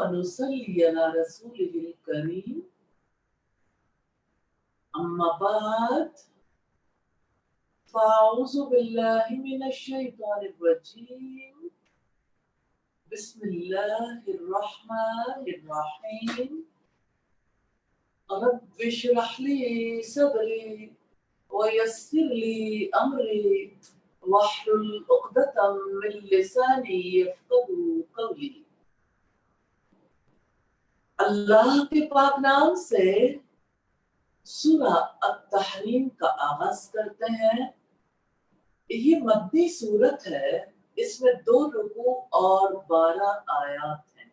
ونصلي على رسوله الكريم أما بعد فأعوذ بالله من الشيطان الرجيم بسم الله الرحمن الرحيم رب اشرح لي صدري ويسر لي أمري واحلل عقدة من لساني يفقهوا قولي. اللہ کے پاک نام سے سورہ التحریم کا آغاز کرتے ہیں. یہ مدنی سورت ہے. اس میں 2 رکوع اور 12 آیات ہیں.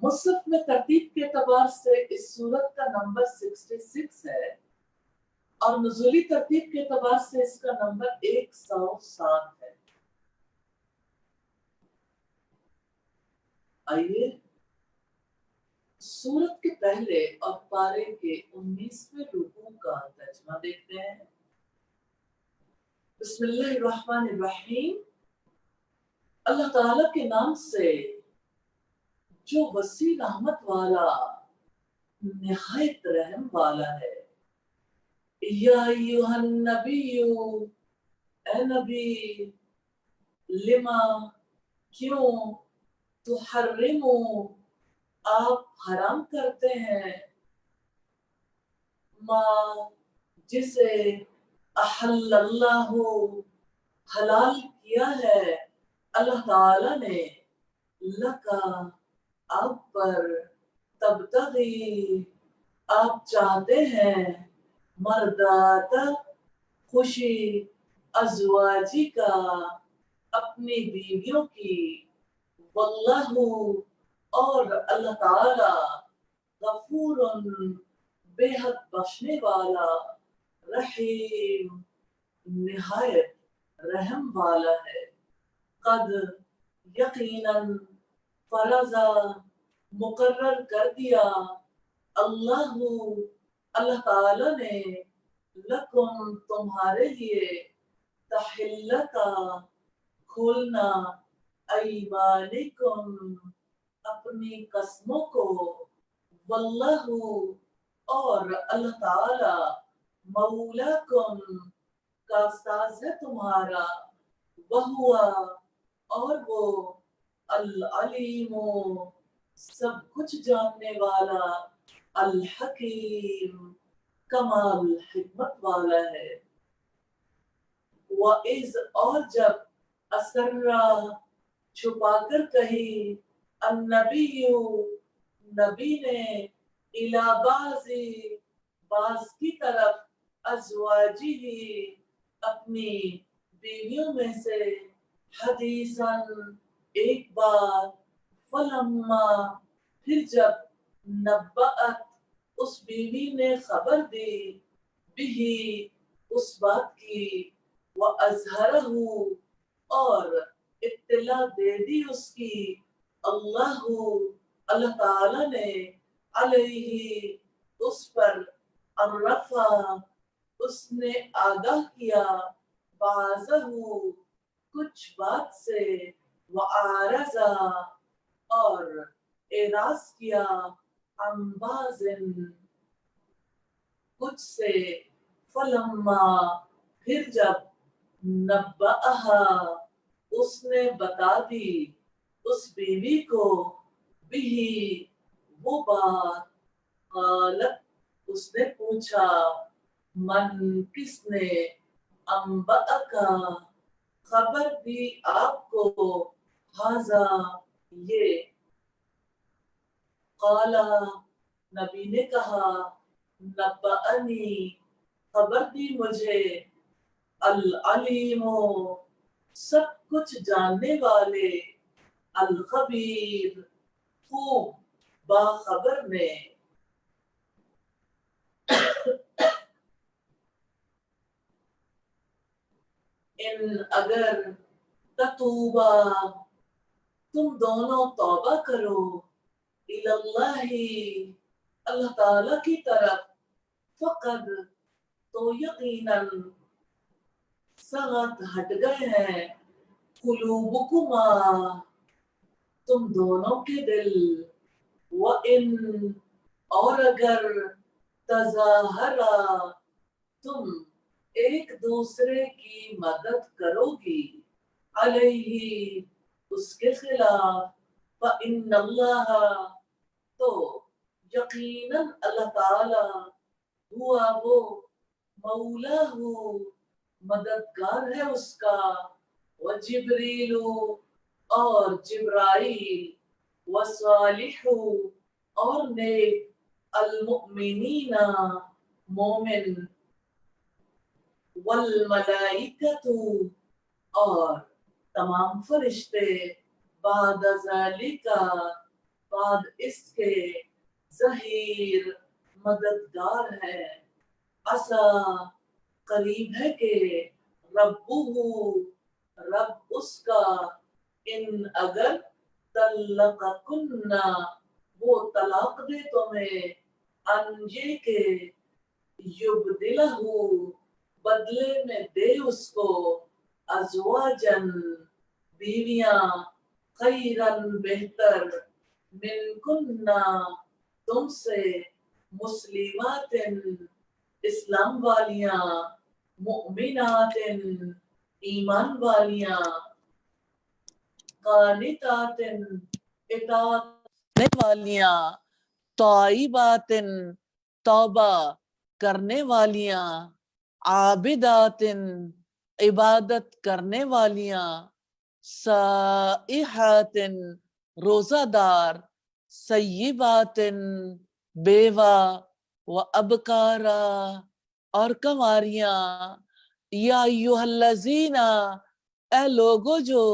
مصحف میں ترتیب کے اعتبار سے اس سورت کا نمبر 66 ہے اور نزولی ترتیب کے اعتبار سے اس کا نمبر 107 ہے. آئیے سورت کے پہلے اور پارے کے 19ویں رکوع کا ترجمہ دیکھتے ہیں. بسم اللہ الرحمن الرحیم. اللہ تعالیٰ کے نام سے جو وسیع رحمت والا نہایت رحم والا ہے. یا ایھا النبی، اے نبی، لما، کیوں، تحرمو، آپ حرام کرتے ہیں، ما، جسے احل اللہ، حلال کیا ہے اللہ تعالی نے، لکا، آپ پر، تبتغی، آپ چاہتے ہیں، مردات، خوشی، ازواجی کا، اپنی بیویوں کی، واللہ، اور اللہ تعالی، غفور، بے حد بخشنے والا، رحیم، نہایت رحم والا ہے. قد، یقیناً، فرضا، مقرر کر دیا، اللہ، اللہ تعالی نے، لکم، تمہارے لیے، تحلتا، کھولنا، ایمانکم، اپنی قسموں کو، واللہ، اور اللہ تعالی، مولاکم، کارساز ہے تمہارا، وہو، اور وہ، العلیم، سب کچھ جاننے والا، الحکیم، کمال حکمت والا ہے. وَإِذْ، اور جب، اسرّا، چھپا کر کہی، النبی، نبی نے، الی بعض کی طرف، ازواجہ، اپنی بیویوں میں سے، حدیثاً، ایک بات، فلما، پھر جب، نبأت، اس بیوی نے خبر دی، بہی، اس بات کی، وَأَظْهَرَهُ، اور اطلاع دے دی اس کی، اللہ، اللہ تعالی نے، علیہ، اس پر، عرفہ، اس نے آگاہ کیا، بعضہ، کچھ بات سے، وعارض، اور اعراض کیا، عن بعض، کچھ سے، فلما، پھر جب، نبأہا، اس نے بتا دی اس بیوی کو، بہی، وہ بات، قالت، اس نے پوچھا، من، کس نے، انبأکا، خبر دی آپ کو، ھذا، یہ، قالا، نبی نے کہا، نبأنی، خبر دی مجھے، العلیم، سب کچھ جاننے والے، الخبیر، خوب باخبر نے. ان، اگر، تتوبا، تم دونوں توبہ کرو، اللہ، اللہ تعالی کی طرف، فقد، تو یقیناً، سغت، ہٹ گئے ہیں، قلوبکما، تم دونوں کے دل وَإِن اور اگر تظاہرا تم ایک دوسرے کی مدد کرو گی علیہ اس کے خلاف فَإِنَّ اللَّهَ تو یقیناً اللہ تعالی ہوا وہ مولا ہو مددگار ہے اس کا وجبریل اور جبرائیل وصالح اور نیک المؤمنین مومن والملائکۃ اور تمام فرشتے بعد ذالک بعد اس کے ظہیر مددگار ہے عسا قریب ہے کہ رب اس کا ان اگر طلقکن وہ طلاق دے تمہیں ان یہ کہ یبدلہ بدلے میں دے اس کو ازواجن بیویاں خیرن بہتر من کننا تم سے مسلمات اسلام والیاں مؤمنات ایمان والیاں قانتات اطاعت کرنے والیاں طائبات توبہ کرنے والیاں عابدات عبادت کرنے والیاں سائحات روزہ دار سیبات بیوہ و ابکارا اور کنواریاں یا ایھا الذین اے لوگو جو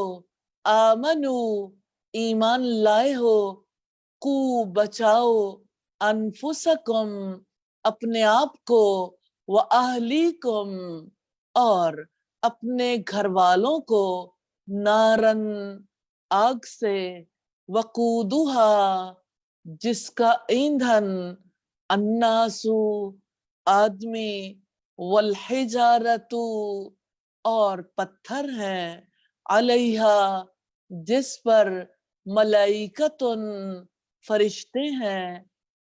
آمنو ایمان لائے ہو کو بچاؤ انفسکم اپنے آپ کو و اہلیکم اور اپنے گھر والوں کو نارن آگ سے وقودھا جس کا ایندھن الناسو آدمی والحجارتو اور پتھر ہیں علیہا جس پر ملائکتن فرشتے ہیں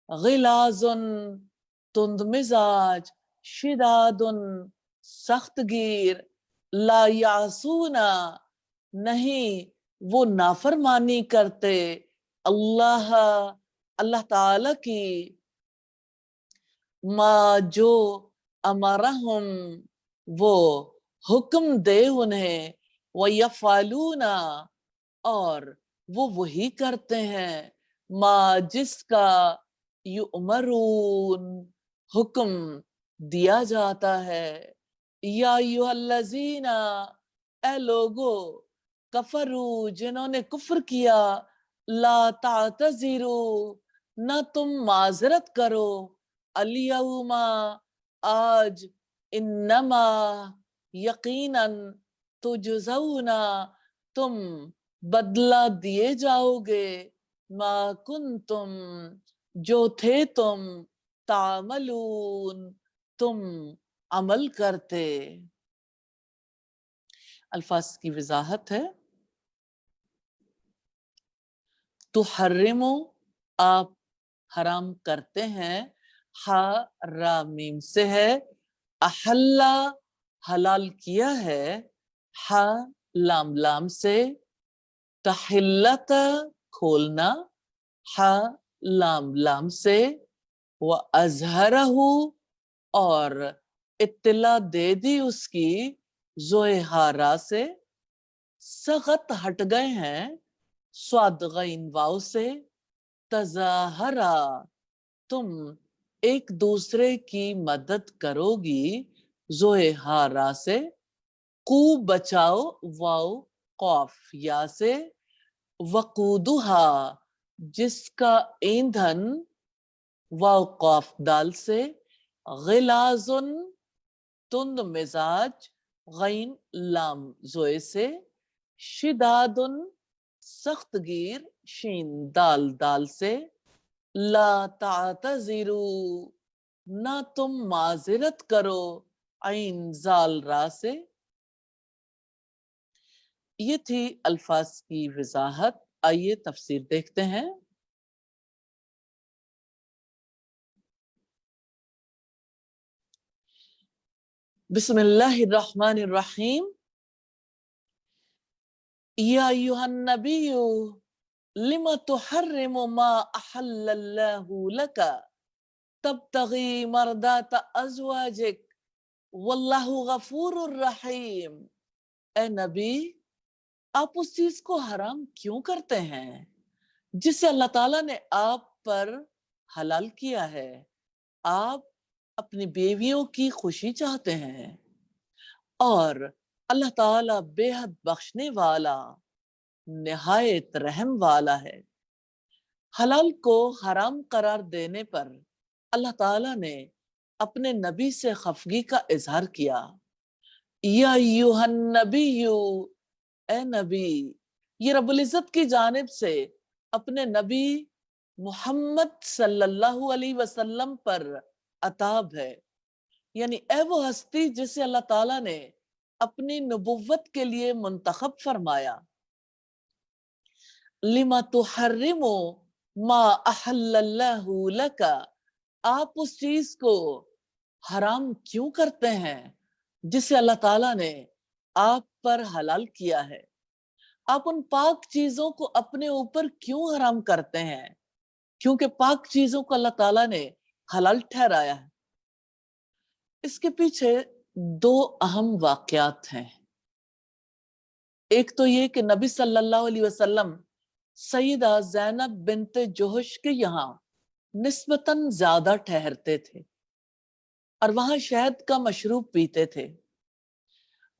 غلاظن تند مزاج شدادن سخت گیر لا یعصونا نہیں وہ نافرمانی کرتے اللہ تعالی کی ما جو امرہم وہ حکم دے انہیں وَيَفْعَلُونَ اور وہ وہی کرتے ہیں ما جس کا یؤمرون حکم دیا جاتا ہے یا ایھا الذین اے لوگو کفرو جنہوں نے کفر کیا لا تعتذروا نہ تم معذرت کرو الیوم آج انما یقیناً تجزون تم بدلہ دیے جاؤ گے ما کنتم جو تھے تم تعملون تم عمل کرتے. الفاظ کی وضاحت ہے تحرم آپ حرام کرتے ہیں ہا را میم سے ہے احلا حلال کیا ہے ہا لام لام سے تحلت کھولنا ہا لام لام سے وَأَزْهَرَهُ اور اطلاع دے دی اس کی زوئے ہارا سے سغت ہٹ گئے ہیں صاد غین واو سے تظاہرا تم ایک دوسرے کی مدد کرو گی زوئے ہارا سے کو بچاؤ واو قاف یا سے وقودھا جس کا ایندھن واو قاف دال سے غلاظن تند مزاج غین لام زوئے سے شدادن سخت گیر شین دال دال سے لا تعتذروا نہ تم معذرت کرو عین زال را سے. یہ تھی الفاظ کی وضاحت. آئیے تفسیر دیکھتے ہیں۔ بسم اللہ الرحمن الرحیم۔ یا ایھا النبی لم تحرم ما احل اللہ لک تبتغی مرضات ازواجک واللہ غفور الرحیم۔ اے نبی، آپ اس چیز کو حرام کیوں کرتے ہیں جسے اللہ تعالیٰ نے آپ پر حلال کیا ہے؟ آپ اپنی بیویوں کی خوشی چاہتے ہیں اور اللہ تعالیٰ بے حد بخشنے والا، نہایت رحم والا ہے۔ حلال کو حرام قرار دینے پر اللہ تعالیٰ نے اپنے نبی سے خفگی کا اظہار کیا۔ یا ایھا النبی، اے نبی، یہ رب العزت کی جانب سے اپنے نبی محمد صلی اللہ علیہ وسلم پر عتاب ہے، یعنی اے وہ ہستی جسے اللہ تعالیٰ نے اپنی نبوت کے لیے منتخب فرمایا۔ لما تحرم ما احل اللہ لک، آپ اس چیز کو حرام کیوں کرتے ہیں جسے اللہ تعالیٰ نے آپ پر حلال کیا ہے؟ آپ ان پاک چیزوں کو اپنے اوپر کیوں حرام کرتے ہیں؟ کیونکہ پاک چیزوں کو اللہ تعالیٰ نے حلال ٹھہرایا ہے۔ اس کے پیچھے دو اہم واقعات ہیں۔ ایک تو یہ کہ نبی صلی اللہ علیہ وسلم سیدہ زینب بنت جوہش کے یہاں نسبتاً زیادہ ٹھہرتے تھے اور وہاں شہد کا مشروب پیتے تھے۔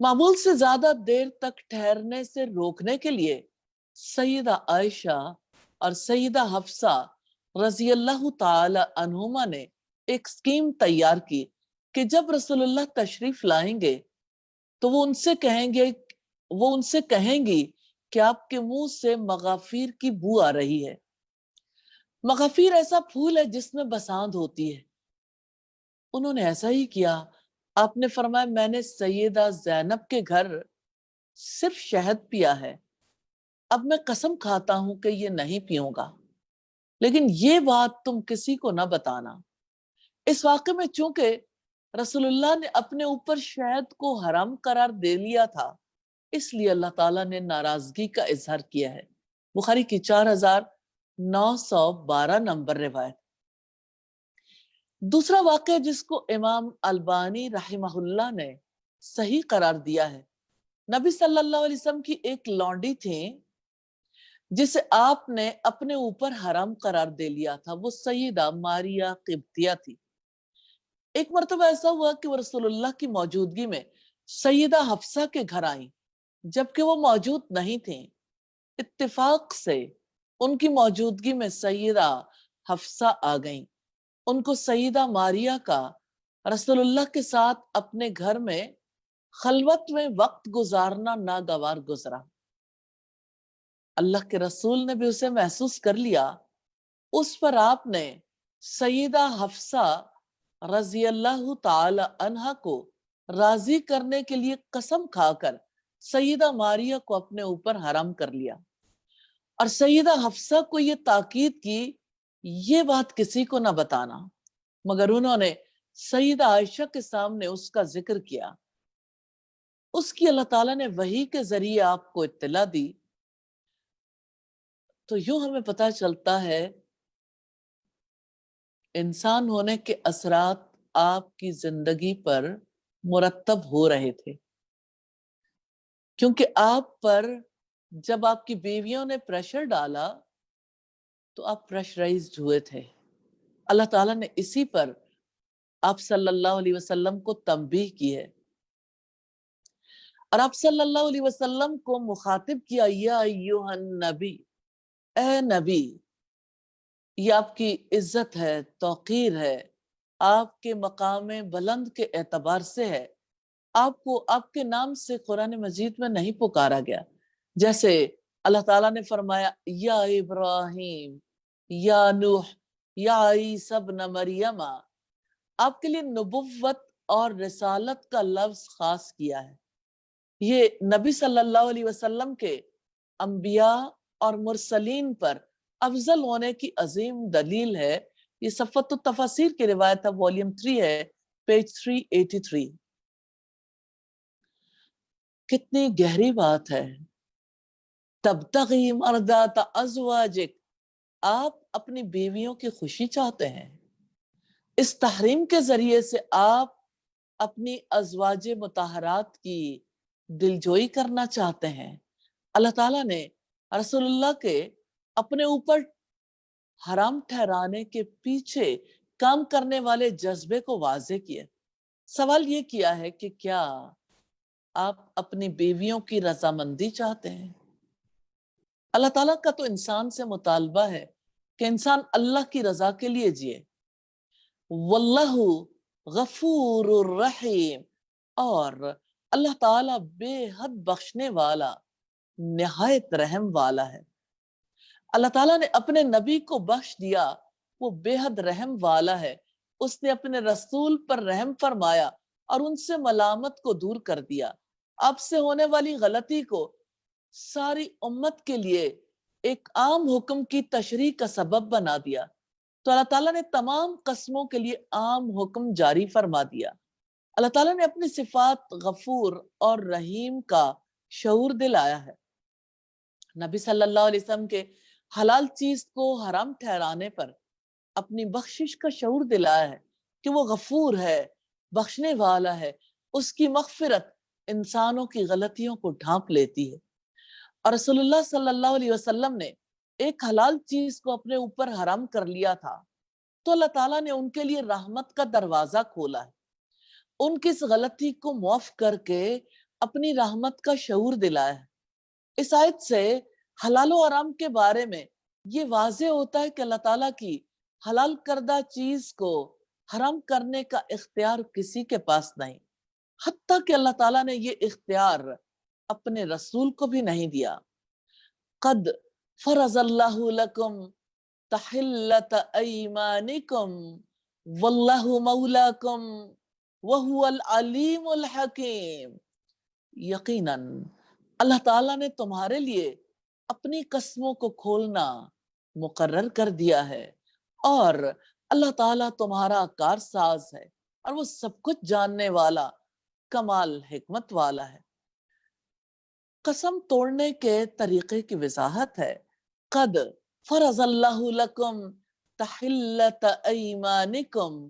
معمول سے زیادہ دیر تک ٹھہرنے سے روکنے کے لیے سیدہ عائشہ اور سیدہ حفصہ رضی اللہ تعالی عنہما نے ایک سکیم تیار کی کہ جب رسول اللہ تشریف لائیں گے تو وہ ان سے کہیں گی کہ آپ کے منہ سے مغافیر کی بو آ رہی ہے۔ مغافیر ایسا پھول ہے جس میں بساند ہوتی ہے۔ انہوں نے ایسا ہی کیا۔ آپ نے فرمایا میں نے سیدہ زینب کے گھر صرف شہد پیا ہے، اب میں قسم کھاتا ہوں کہ یہ نہیں پیوں گا، لیکن یہ بات تم کسی کو نہ بتانا۔ اس واقعے میں چونکہ رسول اللہ نے اپنے اوپر شہد کو حرام قرار دے لیا تھا، اس لیے اللہ تعالیٰ نے ناراضگی کا اظہار کیا ہے۔ بخاری کی 4912 نمبر روایت۔ دوسرا واقعہ جس کو امام البانی رحمہ اللہ نے صحیح قرار دیا ہے، نبی صلی اللہ علیہ وسلم کی ایک لونڈی تھی جسے آپ نے اپنے اوپر حرام قرار دے لیا تھا، وہ سیدہ ماریہ قبطیہ تھی۔ ایک مرتبہ ایسا ہوا کہ وہ رسول اللہ کی موجودگی میں سیدہ حفصہ کے گھر آئیں جبکہ وہ موجود نہیں تھیں۔ اتفاق سے ان کی موجودگی میں سیدہ حفصہ آ گئیں۔ ان کو سیدہ ماریہ کا رسول اللہ کے ساتھ اپنے گھر میں خلوت میں وقت گزارنا ناگوار گزرا۔ اللہ کے رسول نے بھی اسے محسوس کر لیا۔ اس پر آپ نے سیدہ حفصہ رضی اللہ تعالی عنہا کو راضی کرنے کے لیے قسم کھا کر سیدہ ماریہ کو اپنے اوپر حرام کر لیا، اور سیدہ حفصہ کو یہ تاکید کی یہ بات کسی کو نہ بتانا، مگر انہوں نے سیدہ عائشہ کے سامنے اس کا ذکر کیا۔ اس کی اللہ تعالیٰ نے وحی کے ذریعے آپ کو اطلاع دی۔ تو یوں ہمیں پتہ چلتا ہے انسان ہونے کے اثرات آپ کی زندگی پر مرتب ہو رہے تھے، کیونکہ آپ پر جب آپ کی بیویوں نے پریشر ڈالا تو آپ پریشرائزڈ ہوئے تھے۔ اللہ تعالیٰ نے اسی پر آپ صلی اللہ علیہ وسلم کو تنبیہ کی ہے، اور آپ صلی اللہ علیہ وسلم کو مخاطب کیا، یا ایھا النبی، اے نبی۔ یہ آپ کی عزت ہے، توقیر ہے، آپ کے مقام بلند کے اعتبار سے ہے۔ آپ کو آپ کے نام سے قرآن مجید میں نہیں پکارا گیا، جیسے اللہ تعالیٰ نے فرمایا یا ابراہیم، یا نوح، یا عیسیٰ ابن مریم۔ آپ کے لیے نبوت اور رسالت کا لفظ خاص کیا ہے۔ یہ نبی صلی اللہ علیہ وسلم کے انبیاء اور مرسلین پر افضل ہونے کی عظیم دلیل ہے۔ یہ صفت التفاسیر کی روایت ہے، والیوم 3 ہے، پیج 383۔ کتنی گہری بات ہے۔ تبتغی مرضات ازواجک، آپ اپنی بیویوں کی خوشی چاہتے ہیں، اس تحریم کے ذریعے سے آپ اپنی ازواج مطہرات کی دلجوئی کرنا چاہتے ہیں۔ اللہ تعالیٰ نے رسول اللہ کے اپنے اوپر حرام ٹھہرانے کے پیچھے کام کرنے والے جذبے کو واضح کیا۔ سوال یہ کیا ہے کہ کیا آپ اپنی بیویوں کی رضامندی چاہتے ہیں؟ اللہ تعالیٰ کا تو انسان سے مطالبہ ہے کہ انسان اللہ کی رضا کے لیے جیے۔ واللہ غفور الرحیم، اور اللہ تعالیٰ بے حد بخشنے والا، نہایت رحم والا ہے۔ اللہ تعالیٰ نے اپنے نبی کو بخش دیا، وہ بے حد رحم والا ہے۔ اس نے اپنے رسول پر رحم فرمایا اور ان سے ملامت کو دور کر دیا۔ اب سے ہونے والی غلطی کو ساری امت کے لیے ایک عام حکم کی تشریح کا سبب بنا دیا، تو اللہ تعالیٰ نے تمام قسموں کے لیے عام حکم جاری فرما دیا۔ اللہ تعالیٰ نے اپنی صفات غفور اور رحیم کا شعور دلایا ہے۔ نبی صلی اللہ علیہ وسلم کے حلال چیز کو حرام ٹھہرانے پر اپنی بخشش کا شعور دلایا ہے کہ وہ غفور ہے، بخشنے والا ہے، اس کی مغفرت انسانوں کی غلطیوں کو ڈھانپ لیتی ہے۔ اور رسول اللہ صلی اللہ علیہ وسلم نے ایک حلال چیز کو اپنے اوپر حرام کر لیا تھا، تو اللہ تعالیٰ نے ان کے لیے رحمت کا دروازہ کھولا ہے، ان کی اس غلطی کو معاف کر کے اپنی رحمت کا شعور دلایا ہے۔ اس آیت سے حلال و حرام کے بارے میں یہ واضح ہوتا ہے کہ اللہ تعالیٰ کی حلال کردہ چیز کو حرام کرنے کا اختیار کسی کے پاس نہیں، حتیٰ کہ اللہ تعالیٰ نے یہ اختیار اپنے رسول کو بھی نہیں دیا۔ قد فرض اللہ لکم تحلت ایمانکم واللہ مولاکم وہو العلیم الحکیم، یقیناً اللہ تعالیٰ نے تمہارے لیے اپنی قسموں کو کھولنا مقرر کر دیا ہے، اور اللہ تعالیٰ تمہارا کارساز ہے، اور وہ سب کچھ جاننے والا، کمال حکمت والا ہے۔ قسم توڑنے کے طریقے کی وضاحت ہے۔ قد فرض اللہ لکم تحلت ایمانکم،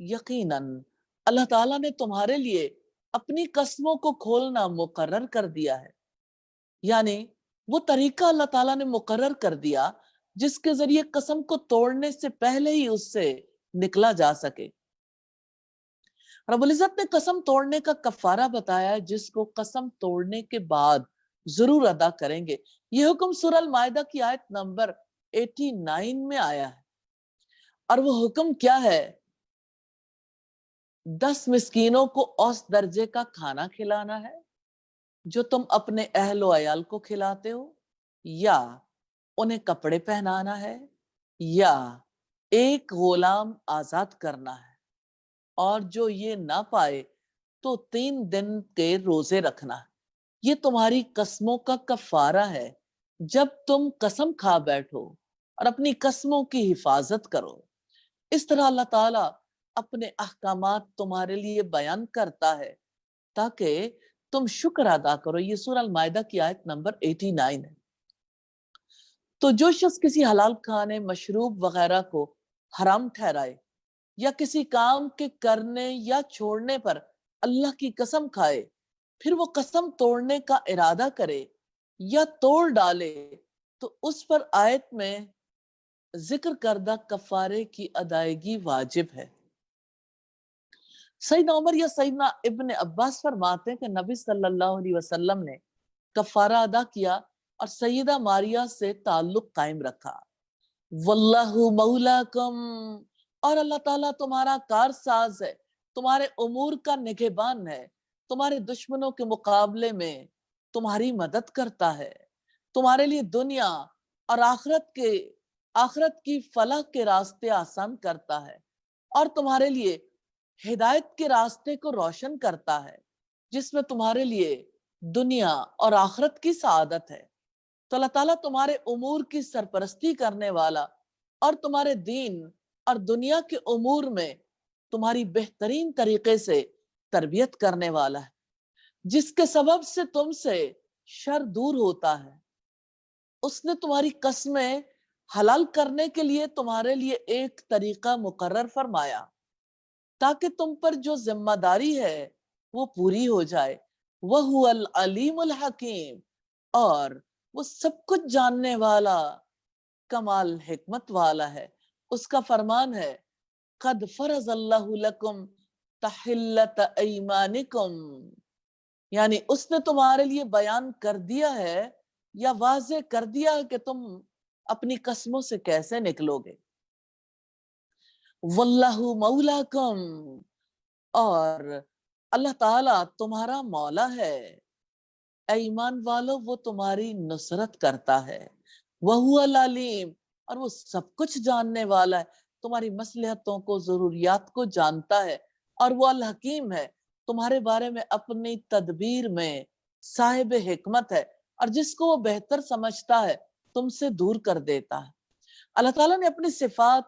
یقیناً اللہ تعالیٰ نے تمہارے لیے اپنی قسموں کو کھولنا مقرر کر دیا ہے، یعنی وہ طریقہ اللہ تعالیٰ نے مقرر کر دیا جس کے ذریعے قسم کو توڑنے سے پہلے ہی اس سے نکلا جا سکے۔ رب العزت نے قسم توڑنے کا کفارہ بتایا جس کو قسم توڑنے کے بعد ضرور ادا کریں گے۔ یہ حکم سورہ المائدہ کی آیت نمبر 89 میں آیا ہے، اور وہ حکم کیا ہے؟ 10 مسکینوں کو اوسط درجے کا کھانا کھلانا ہے جو تم اپنے اہل و عیال کو کھلاتے ہو، یا انہیں کپڑے پہنانا ہے، یا ایک غلام آزاد کرنا ہے، اور جو یہ نہ پائے تو 3 دن کے روزے رکھنا ہے۔ یہ تمہاری قسموں کا کفارہ ہے جب تم قسم کھا بیٹھو، اور اپنی قسموں کی حفاظت کرو۔ اس طرح اللہ تعالیٰ اپنے احکامات تمہارے لیے بیان کرتا ہے تاکہ تم شکر ادا کرو۔ یہ سورہ المائدہ کی آیت نمبر 89 ہے۔ تو جو شخص کسی حلال کھانے، مشروب وغیرہ کو حرام ٹھہرائے، یا کسی کام کے کرنے یا چھوڑنے پر اللہ کی قسم کھائے، پھر وہ قسم توڑنے کا ارادہ کرے یا توڑ ڈالے، تو اس پر آیت میں ذکر کردہ کفارے کی ادائیگی واجب ہے۔ سیدنا عمر یا سیدنا ابن عباس فرماتے ہیں کہ نبی صلی اللہ علیہ وسلم نے کفارہ ادا کیا اور سیدہ ماریہ سے تعلق قائم رکھا۔ واللہ مولاکم، اور اللہ تعالیٰ تمہارا کارساز ہے، تمہارے امور کا نگہبان ہے، تمہارے دشمنوں کے مقابلے میں تمہاری مدد کرتا ہے، تمہارے لیے دنیا اور آخرت کی فلاح کے راستے آسان کرتا ہے، اور تمہارے لیے ہدایت کے راستے کو روشن کرتا ہے جس میں تمہارے لیے دنیا اور آخرت کی سعادت ہے۔ تو اللہ تعالیٰ تمہارے امور کی سرپرستی کرنے والا اور تمہارے دین اور دنیا کے امور میں تمہاری بہترین طریقے سے تربیت کرنے والا ہے، جس کے سبب سے تم سے شر دور ہوتا ہے۔ اس نے تمہاری قسمیں حلال کرنے کے لیے تمہارے لیے ایک طریقہ مقرر فرمایا تاکہ تم پر جو ذمہ داری ہے وہ پوری ہو جائے۔ وَهُوَ الْعَلِيمُ الْحَكِيمُ، اور وہ سب کچھ جاننے والا، کمال حکمت والا ہے۔ اس کا فرمان ہے قَدْ فَرَضَ اللَّهُ لَكُمْ تَحِلَّةَ أَيْمَانِكُمْ، یعنی اس نے تمہارے لیے بیان کر دیا ہے یا واضح کر دیا ہے کہ تم اپنی قسموں سے کیسے نکلو گے۔ وَاللَّهُ مَوْلَاكُمْ، اور اللہ تعالیٰ تمہارا مولا ہے۔ اے ایمان والو، وہ تمہاری نصرت کرتا ہے۔ وَهُوَ الْعَلِيمُ، اور وہ سب کچھ جاننے والا ہے، تمہاری مصلحتوں کو، ضروریات کو جانتا ہے۔ اور وہ الحکیم ہے، تمہارے بارے میں اپنی تدبیر میں صاحب حکمت ہے، اور جس کو وہ بہتر سمجھتا ہے تم سے دور کر دیتا ہے۔ اللہ تعالیٰ نے اپنی صفات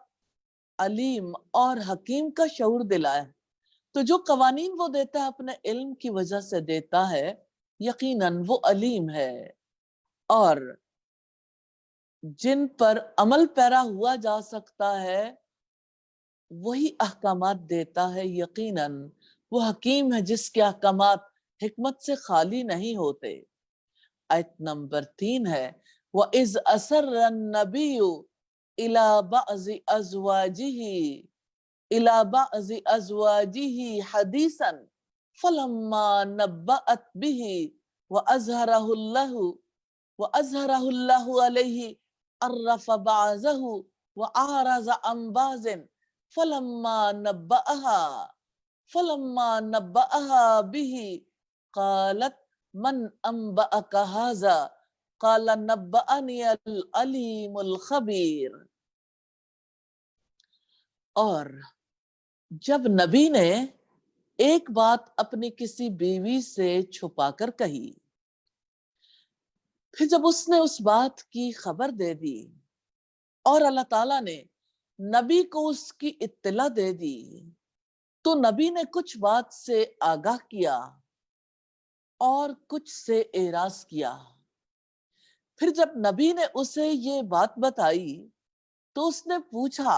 علیم اور حکیم کا شعور دلایا ہے، تو جو قوانین وہ دیتا ہے اپنے علم کی وجہ سے دیتا ہے، یقیناً وہ علیم ہے، اور جن پر عمل پیرا ہوا جا سکتا ہے وہی احکامات دیتا ہے۔ یقیناً وہ حکیم ہے جس کے احکامات حکمت سے خالی نہیں ہوتے۔ آیت نمبر 3 ہے وَإِذْ أَسَرَّ النَّبِيُّ إِلَى بَعْضِ أَزْوَاجِهِ حَدِيثًا فَلَمَّا نَبَّأَتْ بِهِ وَأَظْهَرَهُ اللَّهُ عَلَيْهِ عَرَّفَ بَعْضَهُ وَأَعْرَضَ عَنْ بَعْضٍ فَلَمَّا نَبَّأَهَا بِهِ قَالَتْ مَنْ أَنْبَأَكَ هَذَا قَالَ نَبَّأَنِيَ الْعَلِيمُ الْخَبِيرُ۔ اور جب نبی نے ایک بات اپنی کسی بیوی سے چھپا کر کہی، پھر جب اس نے اس بات کی خبر دے دی اور اللہ تعالیٰ نے نبی کو اس کی اطلاع دے دی، تو نبی نے کچھ بات سے آگاہ کیا اور کچھ سے اعراض کیا۔ پھر جب نبی نے اسے یہ بات بتائی تو اس نے پوچھا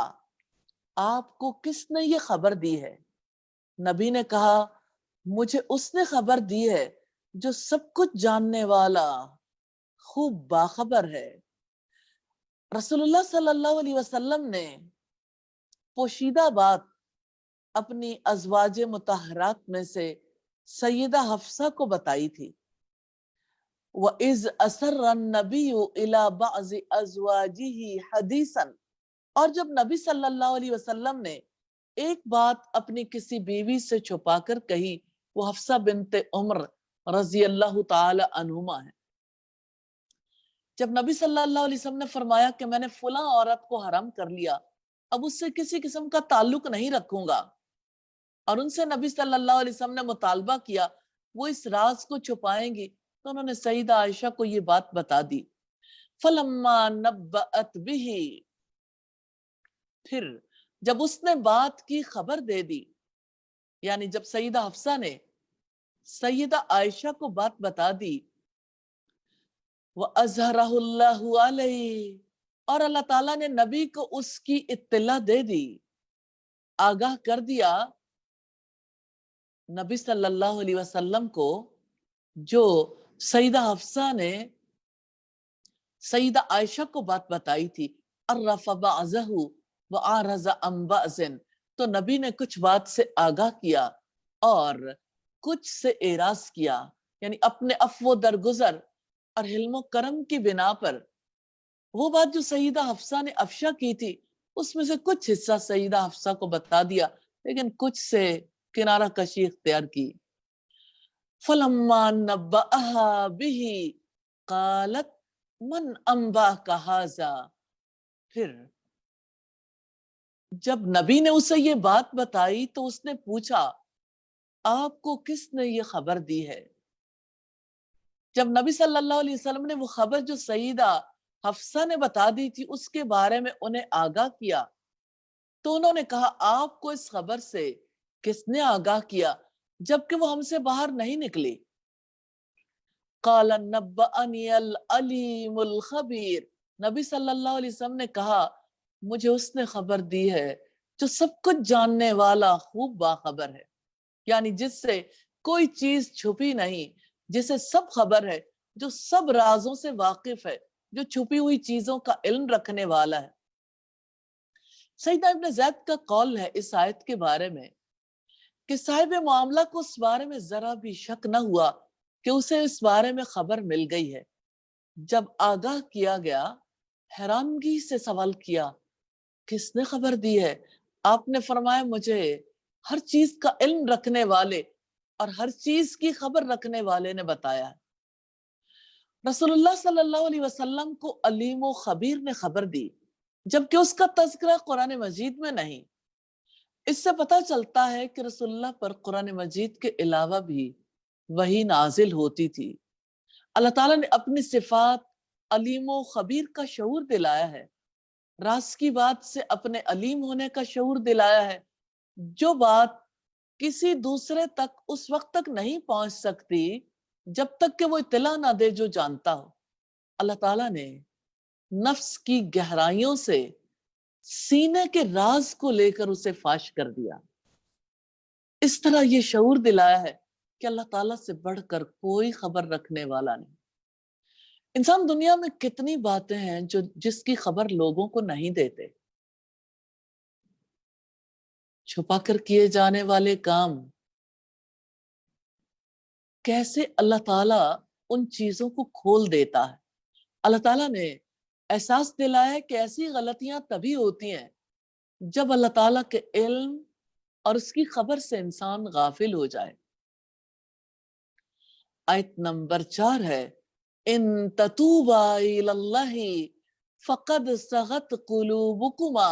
آپ کو کس نے یہ خبر دی ہے؟ نبی نے کہا مجھے اس نے خبر دی ہے جو سب کچھ جاننے والا، خوب باخبر ہے۔ رسول اللہ صلی اللہ علیہ وسلم نے پوشیدہ بات اپنی ازواج مطہرات میں سے سیدہ حفصہ کو بتائی تھی۔ وَإِذْ أَسَرَّ النَّبِيُّ إِلَى بَعْضِ أَزْوَاجِهِ حَدِيثًا، اور جب نبی صلی اللہ علیہ وسلم نے ایک بات اپنی کسی بیوی سے چھپا کر کہی، وہ حفصہ بنت عمر رضی اللہ تعالی عنہما ہے۔ جب نبی صلی اللہ علیہ وسلم نے فرمایا کہ میں نے فلاں عورت کو حرام کر لیا، اب اس سے کسی قسم کا تعلق نہیں رکھوں گا، اور ان سے نبی صلی اللہ علیہ وسلم نے مطالبہ کیا وہ اس راز کو چھپائیں گی، تو انہوں نے سیدہ عائشہ کو یہ بات بتا دی۔ فَلَمَّا نَبَّأَتْ بِهِ، پھر جب اس نے بات کی خبر دے دی، یعنی جب سیدہ حفصہ نے سیدہ عائشہ کو بات بتا دی، وَأَظْهَرَهُ اللَّهُ عَلَيْهِ، اور اللہ تعالیٰ نے نبی کو اس کی اطلاع دے دی، آگاہ کر دیا نبی صلی اللہ علیہ وسلم کو، جو سیدہ حفصہ نے سیدہ عائشہ کو بات بتائی تھی، عرف بعضہ وعارض عن بعض، تو نبی نے کچھ بات سے آگاہ کیا اور کچھ سے اعراض کیا، یعنی اپنے عفو درگزر اور حلم و کرم کی بنا پر وہ بات جو سیدہ حفصہ نے افشا کی تھی اس میں سے کچھ حصہ سیدہ حفصہ کو بتا دیا، لیکن کچھ سے کنارہ کشی اختیار کی۔ فَلَمَّا نَبَّأَهَا بِهِ قَالَتْ مَنْ أَنْبَأَكَ هَذَا، پھر جب نبی نے اسے یہ بات بتائی تو اس نے پوچھا آپ کو کس نے یہ خبر دی ہے؟ جب نبی صلی اللہ علیہ وسلم نے وہ خبر جو سیدہ حفصہ نے بتا دی تھی اس کے بارے میں انہیں آگاہ کیا تو انہوں نے کہا آپ کو اس خبر سے کس نے آگاہ کیا جبکہ وہ ہم سے باہر نہیں نکلی؟ قال نبأنی العلیم الخبیر، نبی صلی اللہ علیہ وسلم نے کہا مجھے اس نے خبر دی ہے جو سب کچھ جاننے والا خوب باخبر ہے، یعنی جس سے کوئی چیز چھپی نہیں، جسے سب خبر ہے، جو سب رازوں سے واقف ہے، جو چھپی ہوئی چیزوں کا علم رکھنے والا ہے۔ سیدنا ابن زید کا قول ہے اس آیت کے بارے میں کہ صاحب معاملہ کو اس بارے میں ذرا بھی شک نہ ہوا کہ اسے اس بارے میں خبر مل گئی ہے۔ جب آگاہ کیا گیا حیرانگی سے سوال کیا کس نے خبر دی ہے؟ آپ نے فرمایا مجھے ہر چیز کا علم رکھنے والے اور ہر چیز کی خبر رکھنے والے نے بتایا۔ رسول اللہ صلی اللہ علیہ وسلم کو علیم و خبیر نے خبر دی جبکہ اس کا تذکرہ قرآن مجید میں نہیں۔ اس سے پتہ چلتا ہے کہ رسول اللہ پر قرآن مجید کے علاوہ بھی وحی نازل ہوتی تھی۔ اللہ تعالیٰ نے اپنی صفات علیم و خبیر کا شعور دلایا ہے، راز کی بات سے اپنے علیم ہونے کا شعور دلایا ہے، جو بات کسی دوسرے تک اس وقت تک نہیں پہنچ سکتی جب تک کہ وہ اطلاع نہ دے جو جانتا ہو۔ اللہ تعالیٰ نے نفس کی گہرائیوں سے سینے کے راز کو لے کر اسے فاش کر دیا۔ اس طرح یہ شعور دلایا ہے کہ اللہ تعالیٰ سے بڑھ کر کوئی خبر رکھنے والا نہیں۔ انسان دنیا میں کتنی باتیں ہیں جس کی خبر لوگوں کو نہیں دیتے، چھپا کر کیے جانے والے کام، کیسے اللہ تعالیٰ ان چیزوں کو کھول دیتا ہے۔ اللہ تعالیٰ نے احساس دلایا کہ ایسی غلطیاں تبھی ہوتی ہیں جب اللہ تعالیٰ کے علم اور اس کی خبر سے انسان غافل ہو جائے۔ آیت نمبر 4 ہے ان تتوبا الی اللہ فقد صغت قلوبکما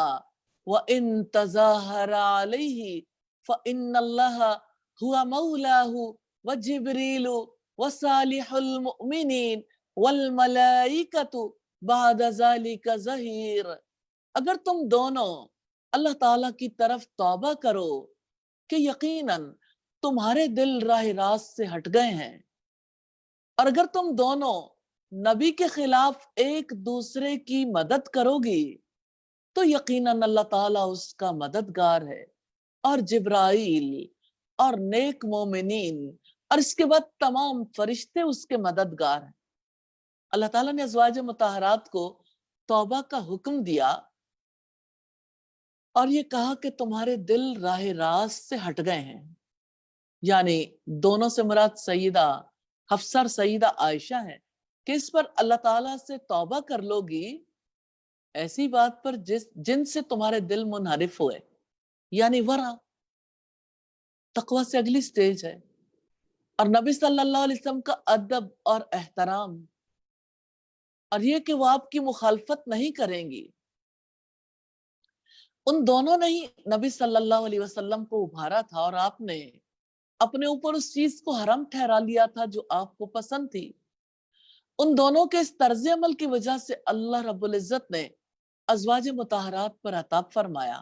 وان تظاہرا علیہ فان اللہ هو مولاه وجبریل وصالح المؤمنین والملائکۃ بعد ذلک ظہیر۔ اگر تم دونوں اللہ تعالیٰ کی طرف توبہ کرو کہ یقیناً تمہارے دل راہ راست سے ہٹ گئے ہیں، اور اگر تم دونوں نبی کے خلاف ایک دوسرے کی مدد کرو گی تو یقیناً اللہ تعالیٰ اس کا مددگار ہے، اور جبرائیل اور نیک مومنین اور اس کے بعد تمام فرشتے اس کے مددگار ہیں۔ اللہ تعالیٰ نے ازواج مطہرات کو توبہ کا حکم دیا اور یہ کہا کہ تمہارے دل راہ راست سے ہٹ گئے ہیں، یعنی دونوں سے مراد سیدہ حفصہ اور سیدہ عائشہ ہے کہ اس پر اللہ تعالیٰ سے توبہ کر لو گی ایسی بات پر جن سے تمہارے دل منحرف ہوئے، یعنی ورع، تقوی سے اگلی سٹیج ہے، اور نبی صلی اللہ علیہ وسلم کا ادب اور احترام، اور یہ کہ وہ آپ کی مخالفت نہیں کریں گی۔ ان دونوں نے ہی نبی صلی اللہ علیہ وسلم کو ابھارا تھا اور آپ نے اپنے اوپر اس چیز کو حرام ٹھہرا لیا تھا جو آپ کو پسند تھی۔ ان دونوں کے اس طرز عمل کی وجہ سے اللہ رب العزت نے ازواج مطہرات پر عطاب فرمایا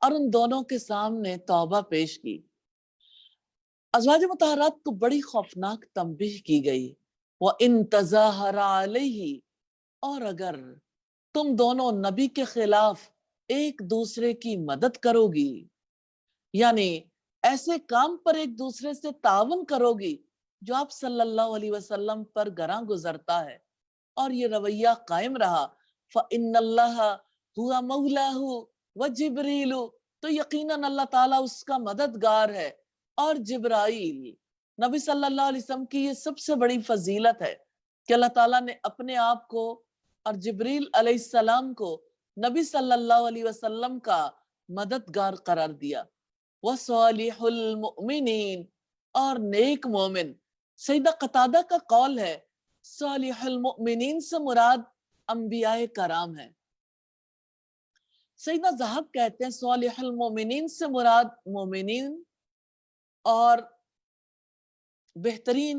اور ان دونوں کے سامنے توبہ پیش کی۔ ازواج مطہرات کو بڑی خوفناک تنبیہ کی گئی، وَإِن تَظَاهَرَ عَلَيْهِ، اور اگر تم دونوں نبی کے خلاف ایک دوسرے کی مدد کرو گی، یعنی ایسے کام پر ایک دوسرے سے تعاون کرو گی جو آپ صلی اللہ علیہ وسلم پر گراں گزرتا ہے، اور یہ رویہ قائم رہا، فَإِنَّ اللَّهَ هُوَ مَوْلَاهُ وَجِبْرِيلُ، تو یقیناً اللہ تعالیٰ اس کا مددگار ہے، اور جبرائیل۔ نبی صلی اللہ علیہ وسلم کی یہ سب سے بڑی فضیلت ہے کہ اللہ تعالیٰ نے اپنے آپ کو اور جبریل علیہ السلام کو نبی صلی اللہ علیہ وسلم کا مددگار قرار دیا۔ وَصَالِحُ الْمُؤْمِنِينَ، اور نیک مومن۔ سیدہ قتادہ کا قول ہے صالح المؤمنین سے مراد انبیاء کرام ہیں۔ سیدنا ذہب کہتے ہیں صالح المؤمنین سے مراد مومنین اور بہترین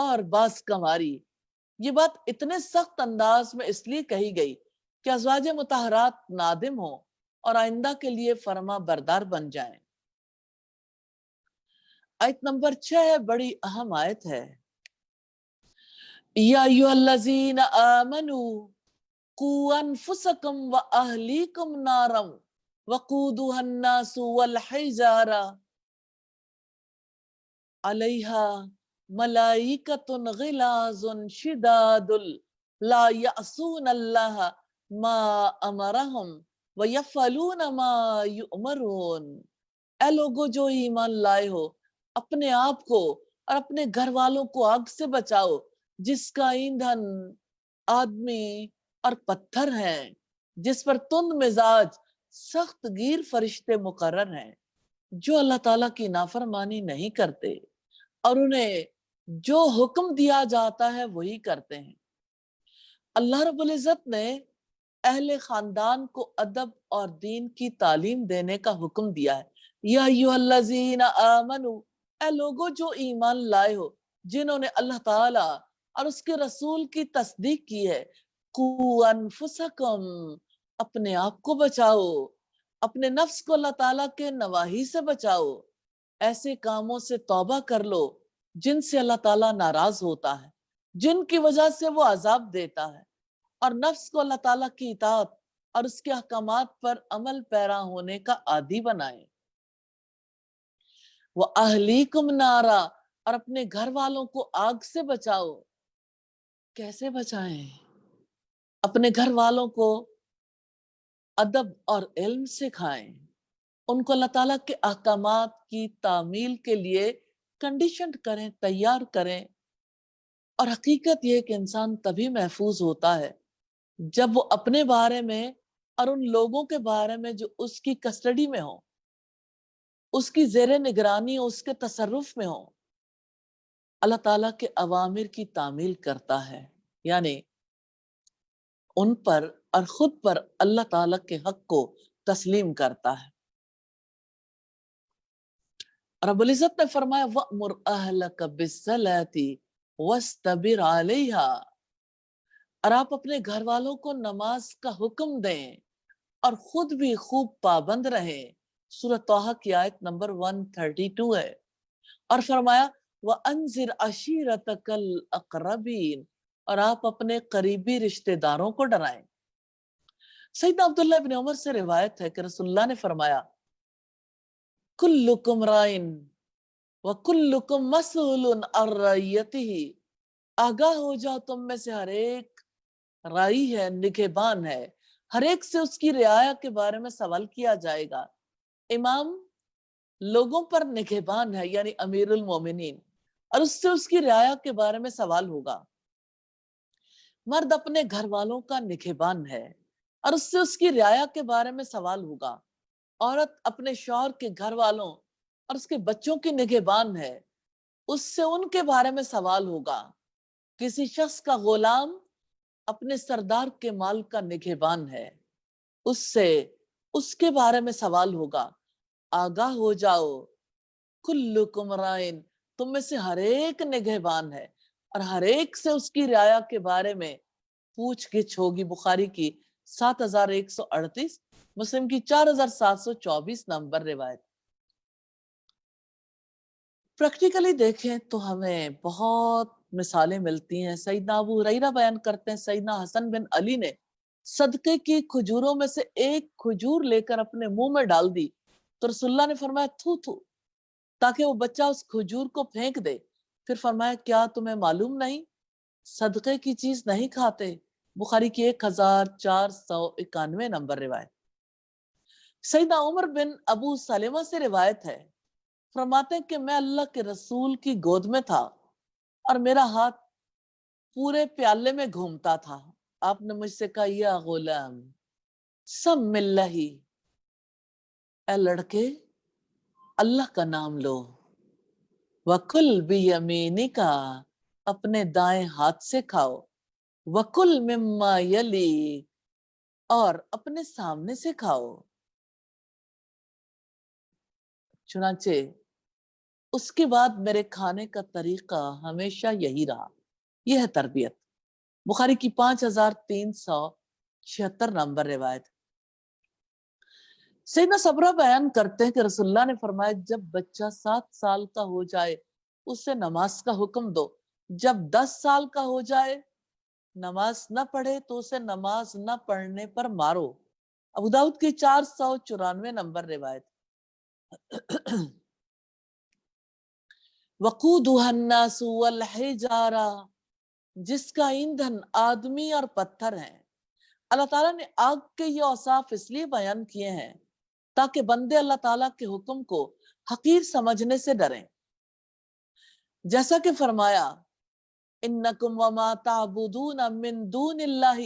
اور باز کماری. یہ بات اتنے سخت انداز میں اس لیے کہی گئی کہ ازواج مطہرات نادم ہوں اور آئندہ کے لیے فرما بردار بن جائیں. آیت نمبر 6 ہے، بڑی اہم آیت ہے. یا ایھا الذین آمنوا قوا انفسکم واہلیکم نارا وقودها الناس والحجارہ علیہا ملائکۃ غلاظ شداد لا یعصون اللہ ما امرہم ویفعلون ما یؤمرون. اے لوگو جو ایمان لائے ہو، اپنے آپ کو اور اپنے گھر والوں کو آگ سے بچاؤ جس کا ایندھن آدمی اور پتھر ہیں، جس پر تند مزاج سخت گیر فرشتے مقرر ہیں جو اللہ تعالیٰ کی نافرمانی نہیں کرتے اور انہیں جو حکم دیا جاتا ہے وہی کرتے ہیں. اللہ رب العزت نے اہل خاندان کو ادب اور دین کی تعلیم دینے کا حکم دیا ہے. یا ایھا الذین آمنوا، اے لوگو جو ایمان لائے ہو، جنہوں نے اللہ تعالیٰ اور اس کے رسول کی تصدیق کی ہے. قوا انفسکم، اپنے آپ کو بچاؤ، اپنے نفس کو اللہ تعالیٰ کے نواہی سے بچاؤ. ایسے کاموں سے توبہ کر لو جن سے اللہ تعالیٰ ناراض ہوتا ہے، جن کی وجہ سے وہ عذاب دیتا ہے، اور نفس کو اللہ تعالیٰ کی اطاعت اور اس کے احکامات پر عمل پیرا ہونے کا عادی بنائیں. وَأَهْلِيكُمْ نَارًا، اور اپنے گھر والوں کو آگ سے بچاؤ. کیسے بچائیں؟ اپنے گھر والوں کو ادب اور علم سکھائیں، ان کو اللہ تعالیٰ کے احکامات کی تعمیل کے لیے کنڈیشنڈ کریں، تیار کریں. اور حقیقت یہ کہ انسان تبھی محفوظ ہوتا ہے جب وہ اپنے بارے میں اور ان لوگوں کے بارے میں جو اس کی کسٹڈی میں ہوں، اس کی زیر نگرانی، اس کے تصرف میں ہوں، اللہ تعالیٰ کے اوامر کی تعمیل کرتا ہے، یعنی ان پر اور خود پر اللہ تعالیٰ کے حق کو تسلیم کرتا ہے. رب العزت نے فرمایا وَأْمُرْ أَهْلَكَ بِالصَّلَاةِ وَاسْتَبِرْ عَلَيْهَا، اور آپ اپنے گھر والوں کو نماز کا حکم دیں اور خود بھی خوب پابند رہیں. سورۃ طٰہٰ کی آیت نمبر 132 ہے. اور فرمایا وَأَنذِرْ عَشِيرَتَكَ الْأَقْرَبِينَ، اور آپ اپنے قریبی رشتہ داروں کو ڈرائیں. سیدنا عبداللہ بن عمر سے روایت ہے کہ رسول اللہ نے فرمایا کلکم رائن وکلکم مسئول عن رعیتہ، آگاہ ہو جاؤ تم میں سے ہر ایک رائی ہے، نگہبان ہے، ہر ایک سے اس کی رعایا کے بارے میں سوال کیا جائے گا. امام لوگوں پر نگہبان ہے، یعنی امیر المومنین، اور اس سے اس کی رعایا کے بارے میں سوال ہوگا. مرد اپنے گھر والوں کا نگہبان ہے اور اس سے اس کی رعایا کے بارے میں سوال ہوگا. عورت اپنے شوہر کے گھر والوں اور اس کے بچوں کی نگہبان ہے، اس سے ان کے بارے میں سوال ہوگا. کسی شخص کا غلام اپنے سردار کے مال کا نگہبان ہے، اس سے اس کے بارے میں سوال ہوگا. آگاہ ہو جاؤ کلکم رائن، تم میں سے ہر ایک نگہبان ہے اور ہر ایک سے اس کی رعایا کے بارے میں پوچھ گچھ ہوگی. بخاری کی 7138، مسلم کی 4724 نمبر روایت. پریکٹیکلی دیکھیں تو ہمیں بہت مثالیں ملتی ہیں. سیدنا ابو ہریرہ بیان کرتے ہیں سیدنا حسن بن علی نے صدقے کی کھجوروں میں سے ایک کھجور لے کر اپنے منہ میں ڈال دی تو رسول اللہ نے فرمایا تھو تھو، تاکہ وہ بچہ اس کھجور کو پھینک دے. پھر فرمایا کیا تمہیں معلوم نہیں صدقے کی چیز نہیں کھاتے؟ بخاری کی 1491 نمبر روایت. سیدنا عمر بن ابو سلمہ سے روایت ہے، فرماتے ہیں کہ میں اللہ کے رسول کی گود میں تھا اور میرا ہاتھ پورے پیالے میں گھومتا تھا. آپ نے مجھ سے کہا یا غلام سم اللہ، اے لڑکے اللہ کا نام لو. وَكُلْ بِيَمِينِكَ، اپنے دائیں ہاتھ سے کھاؤ. وَكُلْ مِمَّا يَلِيكَ، اور اپنے سامنے سے کھاؤ. چنانچہ اس کے بعد میرے کھانے کا طریقہ ہمیشہ یہی رہا. یہ ہے تربیت. بخاری کی 5376 نمبر روایت. سیدنا صبرہ بیان کرتے ہیں کہ رسول اللہ نے فرمایا جب بچہ 7 سال کا ہو جائے اسے نماز کا حکم دو، جب 10 سال کا ہو جائے نماز نہ پڑھے تو اسے نماز نہ پڑھنے پر مارو. ابو داؤد کی 494 نمبر روایت. وقودها الناس والحجارہ، جس کا ایندھن آدمی اور پتھر ہیں. اللہ تعالیٰ نے آگ کے یہ اوصاف اس لیے بیان کیے ہیں تاکہ بندے اللہ تعالیٰ کے حکم کو حقیر سمجھنے سے ڈریں. جیسا کہ فرمایا انکم وما تعبدون من دون اللہ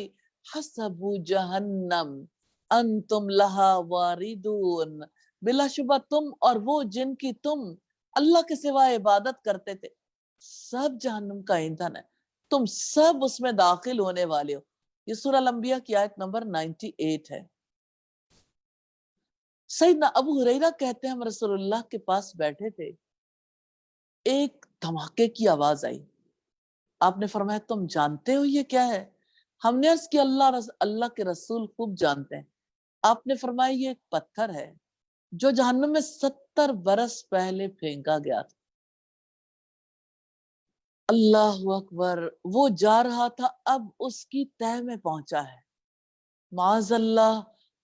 حسب جہنم انتم لہا واردون. بلا شبہ تم اور وہ جن کی تم اللہ کے سوا عبادت کرتے تھے سب جہنم کا ایندھن ہے، تم سب اس میں داخل ہونے والے ہو. یہ سورہ الانبیاء کی آیت نمبر 98 ہے. سیدنا ابو ہریرہ کہتے ہیں ہم رسول اللہ کے پاس بیٹھے تھے، ایک دھماکے کی آواز آئی. آپ نے فرمایا تم جانتے ہو یہ کیا ہے؟ ہم نے عرض کی اللہ کے رسول خوب جانتے ہیں. آپ نے فرمایا یہ ایک پتھر ہے جو جہنم میں 70 برس پہلے پھینکا گیا تھا. اللہ اکبر. وہ جا رہا تھا اب اس کی تہہ میں پہنچا ہے. معاذ اللہ،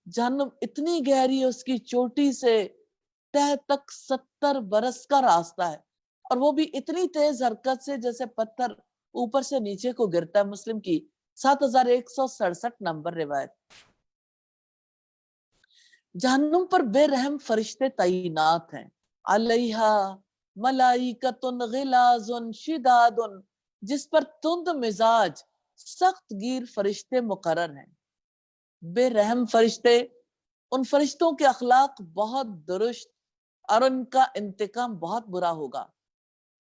جہنم اتنی گہری ہے، اس کی چوٹی سے تہہ تک 70 برس کا راستہ ہے، اور وہ بھی اتنی تیز حرکت سے جیسے پتھر اوپر سے نیچے کو گرتا ہے. مسلم کی 7167 نمبر روایت. جہنم پر بے رحم فرشتے تعینات ہیں. علیہا ملائکۃ غلاظ شداد، جس پر تند مزاج سخت گیر فرشتے مقرر ہیں. بے رحم فرشتے، ان فرشتوں کے اخلاق بہت درست اور ان کا انتقام بہت برا ہوگا.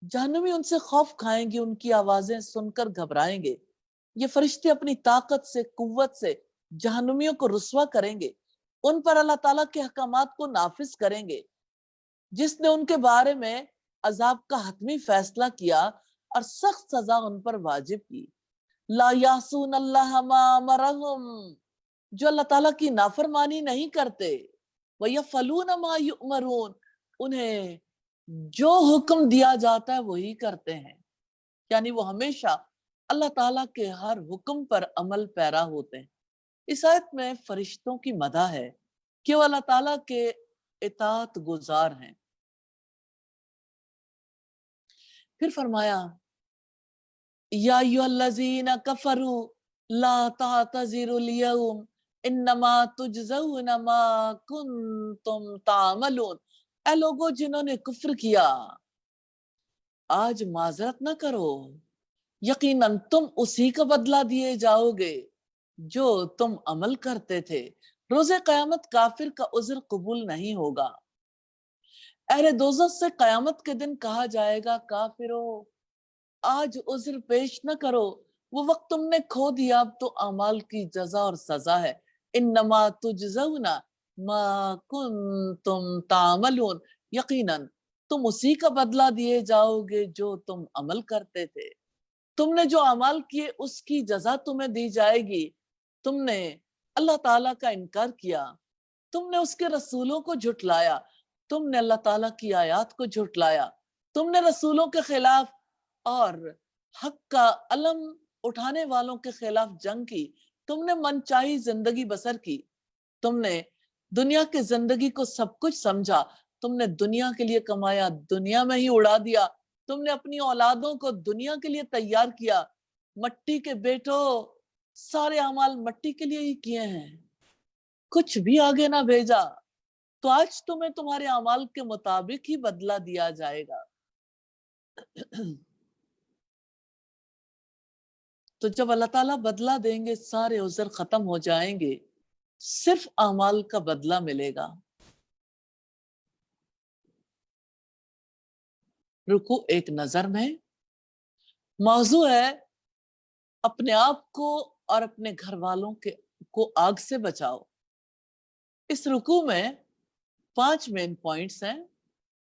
جہنمی ان سے خوف کھائیں گے، ان کی آوازیں سن کر گھبرائیں گے. یہ فرشتے اپنی طاقت سے، قوت سے جہنمیوں کو رسوا کریں گے، ان پر اللہ تعالیٰ کے احکامات کو نافذ کریں گے. جس نے ان کے بارے میں عذاب کا حتمی فیصلہ کیا اور سخت سزا ان پر واجب کی. لا یعصون اللہ ما امرہم، جو اللہ تعالیٰ کی نافرمانی نہیں کرتے. وَيَفْعَلُونَ مَا يُؤْمَرُونَ، انہیں جو حکم دیا جاتا ہے وہی کرتے ہیں. یعنی وہ ہمیشہ اللہ تعالیٰ کے ہر حکم پر عمل پیرا ہوتے ہیں. اس آیت میں فرشتوں کی مدح ہے کہ وہ اللہ تعالیٰ کے اطاعت گزار ہیں. پھر فرمایا یا ایھا الذین کفروا لا تعتذروا اليوم انما تجزون ما کنتم تعملون. اے لوگو جنہوں نے کفر کیا، آج معذرت نہ کرو، یقیناً تم اسی کا بدلہ دیے جاؤ گے جو تم عمل کرتے تھے. روز قیامت کافر کا عذر قبول نہیں ہوگا. اہل دوزخ سے قیامت کے دن کہا جائے گا کافرو آج عذر پیش نہ کرو، وہ وقت تم نے کھو دیا، اب تو اعمال کی جزا اور سزا ہے. انما تجزون ما کنتم تعملون، یقیناً تم اسی کا بدلہ دیے جاؤ گے جو تم عمل کرتے تھے. تم نے جو اعمال کیے اس کی جزا تمہیں دی جائے گی. تم نے اللہ تعالیٰ کا انکار کیا، تم نے اس کے رسولوں کو جھٹلایا، تم نے اللہ تعالیٰ کی آیات کو جھٹلایا، تم نے رسولوں کے خلاف اور حق کا علم اٹھانے والوں کے خلاف جنگ کی، تم نے من چاہی زندگی بسر کی، تم نے دنیا کی زندگی کو سب کچھ سمجھا، تم نے دنیا کے لیے کمایا، دنیا میں ہی اڑا دیا، تم نے اپنی اولادوں کو دنیا کے لیے تیار کیا. مٹی کے بیٹو، سارے اعمال مٹی کے لیے ہی کیے ہیں، کچھ بھی آگے نہ بھیجا، تو آج تمہیں تمہارے اعمال کے مطابق ہی بدلہ دیا جائے گا. تو جب اللہ تعالیٰ بدلہ دیں گے سارے عذر ختم ہو جائیں گے، صرف اعمال کا بدلہ ملے گا. رکو ایک نظر میں موضوع ہے اپنے آپ کو اور اپنے گھر والوں کو آگ سے بچاؤ. اس رکو میں 5 مین پوائنٹس ہیں.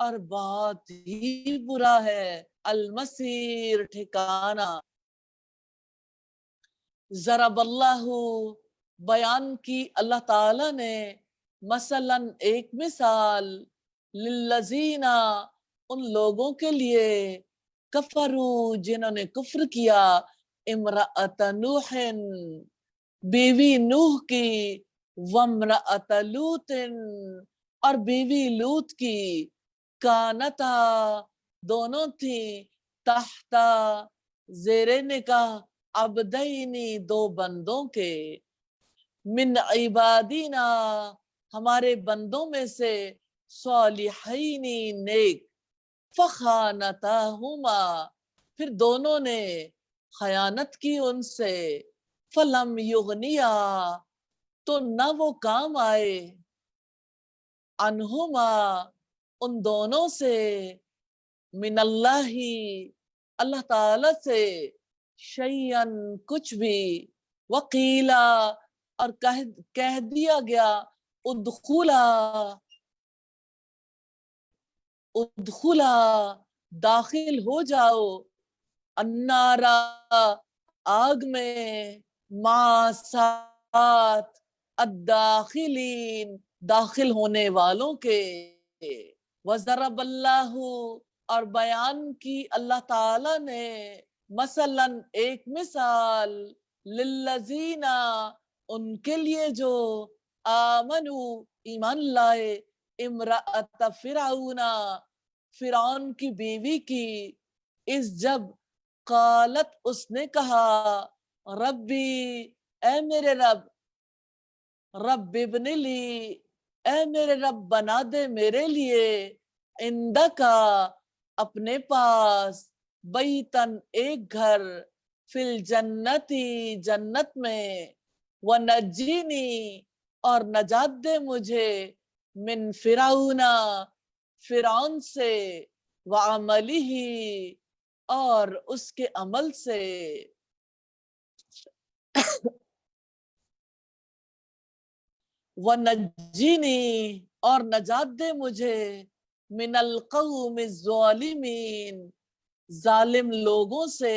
اور بہت ہی برا ہے المصیر ٹھکانہ. ضرب اللہ بیان کی اللہ تعالی نے مثلاً ایک مثال للذین ان لوگوں کے لیے کفروا جنہوں نے کفر کیا امرأۃ نوح بیوی نوح کی وامرأۃ لوط اور بیوی لوط کی کانتا دونوں تھی تحت زیر نکاح عبدینی دو بندوں کے من عبادینا ہمارے بندوں میں سے صالحینی نیک فخانتاہما پھر دونوں نے خیانت کی ان سے فلم یغنیا تو نہ وہ کام آئے انہما ان دونوں سے من اللہ اللہ تعالی سے شیئن کچھ بھی وقیلا اور کہہ دیا گیا ادخلا داخل ہو جاؤ النارا آگ میں ما ساتھ الداخلین داخل ہونے والوں کے وضرب اللہ اور بیان کی اللہ تعالی نے مثلاً ایک مثال للذین ان کے لیے جو آمنو ایمان لائے امرأۃ فرعون فرعون کی بیوی کی اس جب قالت اس نے کہا ربی اے میرے رب ابن لی اے میرے رب بنا دے میرے لیے عندکا اپنے پاس بیتن ایک گھر فی الجنتی جنت میں ونجینی اور نجات دے مجھے من فرعون سے وعملہ اور اس کے عمل سے ونجینی اور نجات دے مجھے من القوم الظالمین ظالم لوگوں سے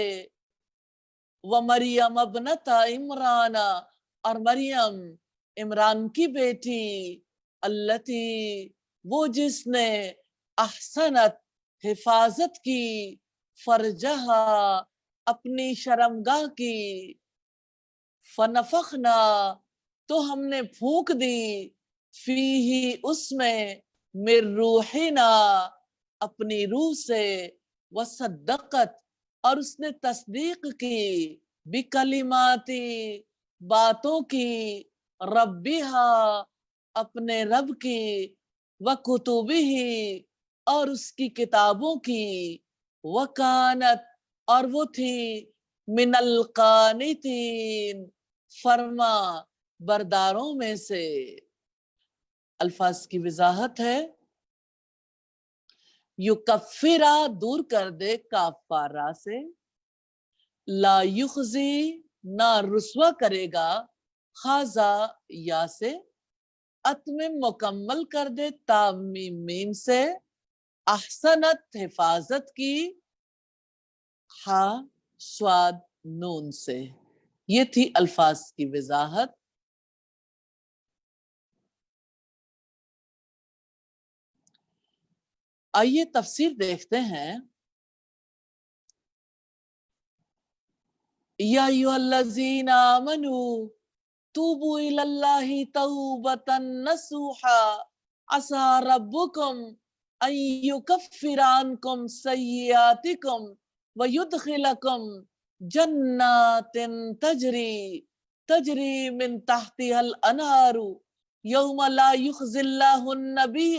ومریم ابنت عمران اور مریم عمران کی بیٹی التی وہ جس نے احسنت حفاظت کی فرجہا اپنی شرمگاہ کی فنفخنا تو ہم نے پھونک دی فیہی اس میں من روحنا اپنی روح سے وصدقت اور اس نے تصدیق کی بکلماتی باتوں کی ربیہا اپنے رب کی وکتبہ اور اس کی کتابوں کی وکانت اور وہ تھی من القانتین فرما برداروں میں سے. الفاظ کی وضاحت ہے یکفرا دور کر دے کافارہ سے لا یخزی نہ رسوا کرے گا خازا یا سے اتمم مکمل کر دے تامیم میم سے احسنت حفاظت کی ہا سواد نون سے. یہ تھی الفاظ کی وضاحت. آئیے تفسیر دیکھتے ہیں. یا ایھا الذین آمنوا توبوا الی اللہ توبۃ نصوحا عسى ربکم ان یکفر عنکم سیئاتکم ویدخلکم جنات تجری من تحتها الانہار یوم لا یخزی اللہ النبی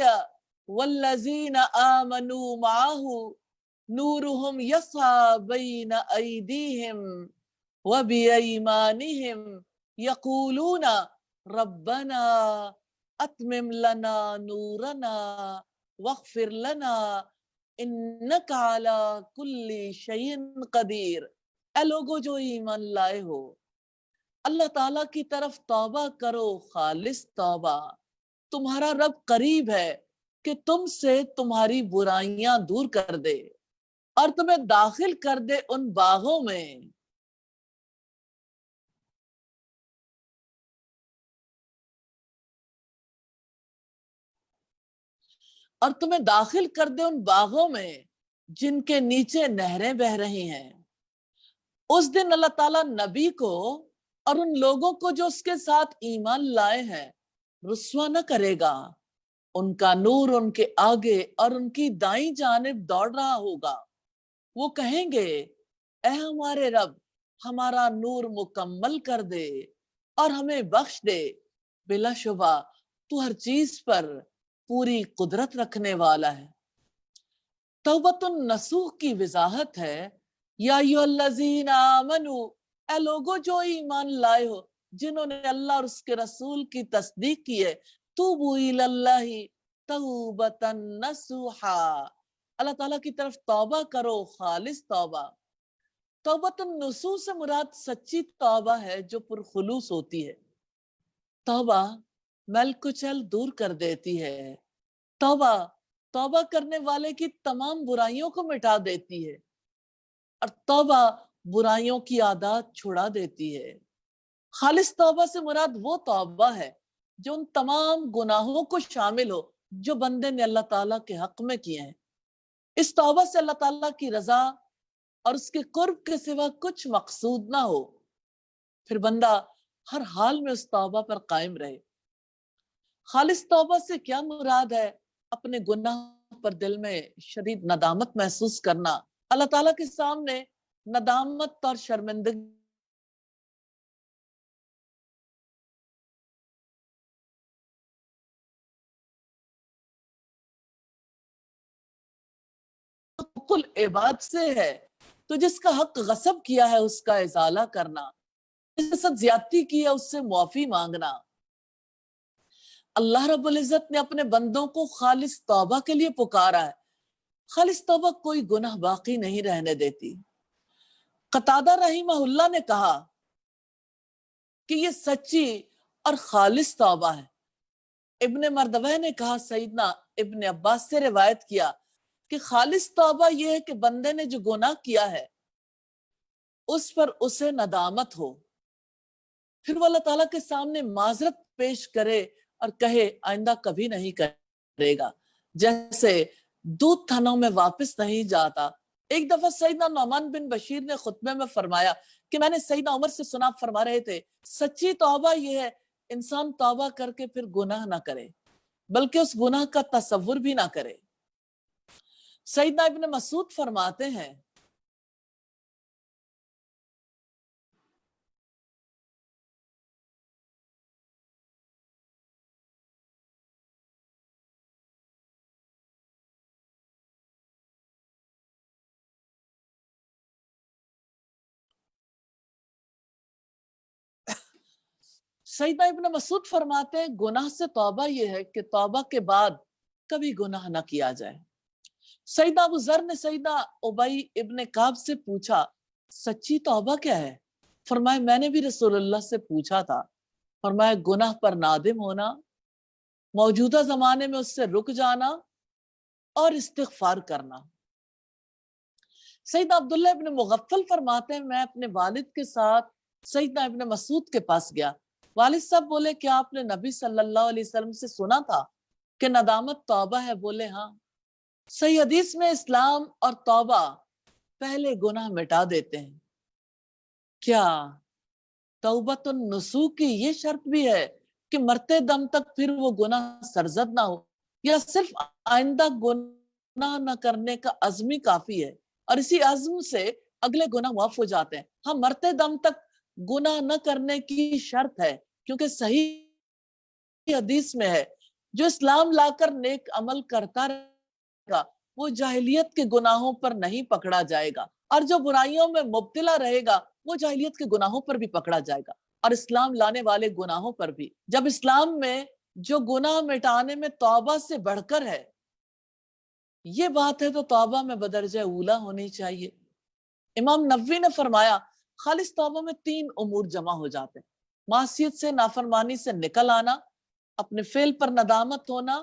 والذین آمنوا معه نورهم یسعى بین ایدیہم وبأیمانہم یقولون ربنا اتمم لنا نورنا واغفر لنا انک علی کل شیء قدیر. اے لوگو جو ایمان لائے ہو اللہ تعالیٰ کی طرف توبہ کرو خالص توبہ. تمہارا رب قریب ہے کہ تم سے تمہاری برائیاں دور کر دے اور تمہیں داخل کر دے ان باغوں میں جن کے نیچے نہریں بہ رہی ہیں۔ اس دن اللہ تعالیٰ نبی کو اور ان لوگوں کو جو اس کے ساتھ ایمان لائے ہیں رسوا نہ کرے گا۔ ان کا نور ان کے آگے اور ان کی دائیں جانب دوڑ رہا ہوگا۔ وہ کہیں گے اے ہمارے رب ہمارا نور مکمل کر دے اور ہمیں بخش دے، بلا شبہ تو ہر چیز پر پوری قدرت رکھنے والا ہے۔ توبۃ النصوح کی وضاحت ہے، یا ایھا الذین آمنو، اے لوگو جو ایمان لائے ہو، جنہوں نے اللہ اور اس کے رسول کی تصدیق کی ہے، توبو الی اللہ توبۃ نصوحا، اللہ تعالیٰ کی طرف توبہ کرو، خالص توبہ۔ توبۃ النصوح سے مراد سچی توبہ ہے جو پرخلوص ہوتی ہے۔ توبہ مل کچل دور کر دیتی ہے۔ توبہ کرنے والے کی تمام برائیوں کو مٹا دیتی ہے، اور توبہ برائیوں کی عادات چھڑا دیتی ہے۔ خالص توبہ سے مراد وہ توبہ ہے جو ان تمام گناہوں کو شامل ہو جو بندے نے اللہ تعالیٰ کے حق میں کیے ہیں۔ اس توبہ سے اللہ تعالیٰ کی رضا اور اس کے قرب کے سوا کچھ مقصود نہ ہو، پھر بندہ ہر حال میں اس توبہ پر قائم رہے۔ خالص توبہ سے کیا مراد ہے؟ اپنے گناہ پر دل میں شدید ندامت محسوس کرنا، اللہ تعالیٰ کے سامنے ندامت اور شرمندگی حقوق العباد سے ہے، تو جس کا حق غصب کیا ہے اس کا ازالہ کرنا، جس کے ساتھ زیادتی کی ہے اس سے معافی مانگنا۔ اللہ رب العزت نے اپنے بندوں کو خالص توبہ کے لیے پکارا ہے۔ خالص توبہ کوئی گناہ باقی نہیں رہنے دیتی۔ قتادہ رحمہ اللہ نے کہا کہ یہ سچی اور خالص توبہ ہے۔ ابن مردوہ نے کہا، سیدنا ابن عباس سے روایت کیا کہ خالص توبہ یہ ہے کہ بندے نے جو گناہ کیا ہے اس پر اسے ندامت ہو، پھر وہ اللہ تعالیٰ کے سامنے معذرت پیش کرے اور کہے آئندہ کبھی نہیں کرے گا، جیسے دودھ تھنوں میں واپس نہیں جاتا۔ ایک دفعہ سیدنا نعمان بن بشیر نے خطبے میں فرمایا کہ میں نے سیدنا عمر سے سنا، فرما رہے تھے سچی توبہ یہ ہے انسان توبہ کر کے پھر گناہ نہ کرے، بلکہ اس گناہ کا تصور بھی نہ کرے۔ سیدنا ابن مسعود فرماتے ہیں سیدنا ابن مسعود فرماتے ہیں گناہ سے توبہ یہ ہے کہ توبہ کے بعد کبھی گناہ نہ کیا جائے۔ سیدنا ابو ذر نے سیدنا ابی ابن کعب سے پوچھا سچی توبہ کیا ہے؟ فرمایا میں نے بھی رسول اللہ سے پوچھا تھا، فرمایا گناہ پر نادم ہونا، موجودہ زمانے میں اس سے رک جانا اور استغفار کرنا۔ سیدنا عبداللہ ابن مغفل فرماتے ہیں میں اپنے والد کے ساتھ سیدنا ابن مسعود کے پاس گیا، والد صاحب بولے کیا آپ نے نبی صلی اللہ علیہ وسلم سے سنا تھا کہ ندامت توبہ ہے؟ بولے ہاں۔ صحیح حدیث میں اسلام اور توبہ پہلے گناہ مٹا دیتے ہیں۔ کیا توبۃ النصوح کی یہ شرط بھی ہے کہ مرتے دم تک پھر وہ گناہ سرزد نہ ہو، یا صرف آئندہ گناہ نہ کرنے کا عزم ہی کافی ہے اور اسی عزم سے اگلے گناہ معاف ہو جاتے ہیں؟ ہاں، مرتے دم تک گناہ نہ کرنے کی شرط ہے، کیونکہ صحیح حدیث میں ہے جو اسلام لا کر نیک عمل کرتا رہے گا وہ جاہلیت کے گناہوں پر نہیں پکڑا جائے گا، اور جو برائیوں میں مبتلا رہے گا وہ جاہلیت کے گناہوں پر بھی پکڑا جائے گا اور اسلام لانے والے گناہوں پر بھی۔ جب اسلام میں جو گناہ مٹانے میں توبہ سے بڑھ کر ہے یہ بات ہے تو توبہ میں بدرجہ اولا ہونی چاہیے۔ امام نووی نے فرمایا خالص توبہ میں 3 امور جمع ہو جاتے ہیں: معصیت سے، نافرمانی سے نکل آنا، اپنے فعل پر ندامت ہونا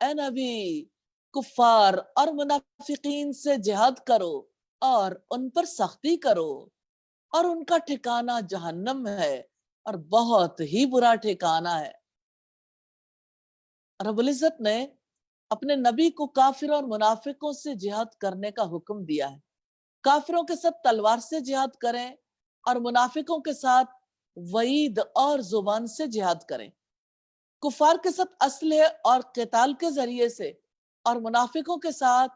اے نبی کفار اور منافقین سے جہاد کرو اور ان پر سختی کرو اور ان کا ٹھکانہ جہنم ہے اور بہت ہی برا ٹھکانہ ہے۔ رب العزت نے اپنے نبی کو کافروں اور منافقوں سے جہاد کرنے کا حکم دیا ہے۔ کافروں کے ساتھ تلوار سے جہاد کریں اور منافقوں کے ساتھ وعید اور زبان سے جہاد کریں۔ کفار کے ساتھ اسلحے اور قتال کے ذریعے سے اور منافقوں کے ساتھ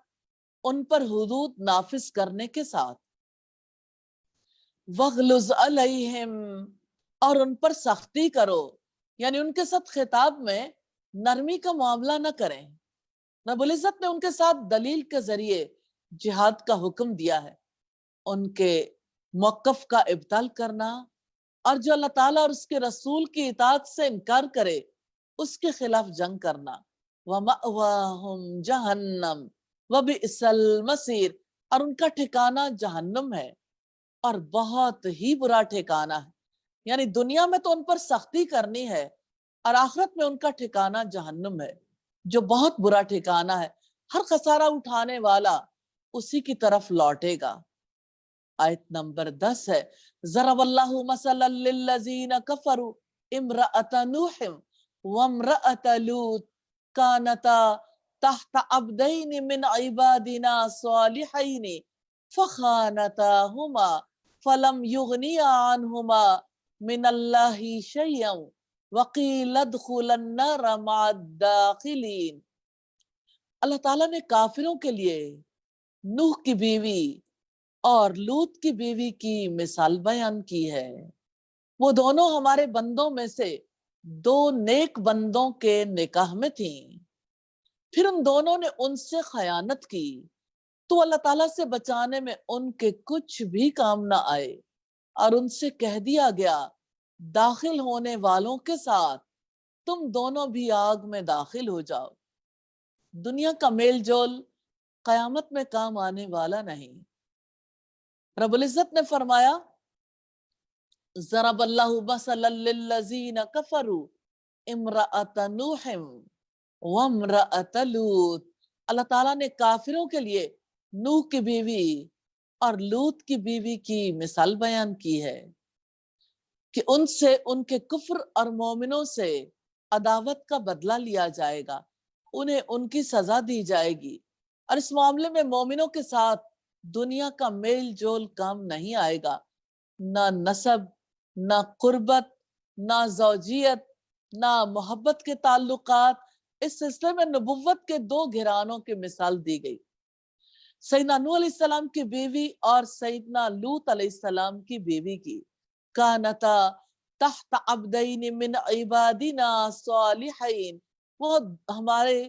ان پر حدود نافذ کرنے کے ساتھ۔ وَغْلُظْ عَلَيْهِمْ اور ان پر سختی کرو، یعنی ان کے ساتھ خطاب میں نرمی کا معاملہ نہ کریں۔ رب العزت نے ان کے ساتھ دلیل کے ذریعے جہاد کا حکم دیا ہے۔ ان کے موقف کا ابطال کرنا اور جو اللہ تعالیٰ اور اس کے رسول کی اطاعت سے انکار کرے اس کے خلاف جنگ کرنا۔ وَمَأْوَاهُمْ جَهَنَّمْ وَبِئْسَ الْمَصِيرُ اور ان کا ٹھکانہ جہنم ہے اور بہت ہی برا ٹھکانہ ہے۔ یعنی دنیا میں تو ان پر سختی کرنی ہے اور آخرت میں ان کا ٹھکانہ جہنم ہے جو بہت برا ٹھکانہ ہے۔ ہر خسارہ اٹھانے والا اسی کی طرف لوٹے گا۔ آیت نمبر 10 ہے ضرب اللہ مثلا للذین کفروا امرأۃ نوح وامرأۃ لوط کانتا تحت عبدین من عبادنا صالحین فخانتاہما فلم یغنیا عنہما من اللہ شیئا وقیل ادخلا النار مع الداخلین۔ اللہ تعالیٰ نے کافروں کے لیے نوح کی بیوی اور لوط کی بیوی کی مثال بیان کی ہے۔ وہ دونوں ہمارے بندوں میں سے دو نیک بندوں کے نکاح میں تھیں، پھر ان دونوں نے ان سے خیانت کی تو اللہ تعالیٰ سے بچانے میں ان کے کچھ بھی کام نہ آئے اور ان سے کہہ دیا گیا داخل ہونے والوں کے ساتھ تم دونوں بھی آگ میں داخل ہو جاؤ۔ دنیا کا میل جول قیامت میں کام آنے والا نہیں۔ رب العزت نے فرمایا ضرب اللہ مثلا للذین کفروا امرأۃ نوح وامرأۃ لوط۔ اللہ تعالیٰ نے کافروں کے لیے نوح کی بیوی اور لوط کی بیوی کی مثال بیان کی ہے کہ ان سے ان کے کفر اور مومنوں سے عداوت کا بدلہ لیا جائے گا، انہیں ان کی سزا دی جائے گی، اور اس معاملے میں مومنوں کے ساتھ دنیا کا میل جول کام نہیں آئے گا، نہ نسب، نہ قربت، نہ زوجیت، نہ محبت کے تعلقات۔ اس سلسلے میں نبوت کے دو گھرانوں کی مثال دی گئی، سیدنا نوح علیہ السلام کی بیوی اور سیدنا لوط علیہ السلام کی بیوی کی۔ کانتا تحت عبدین من عبادنا صالحین، وہ ہمارے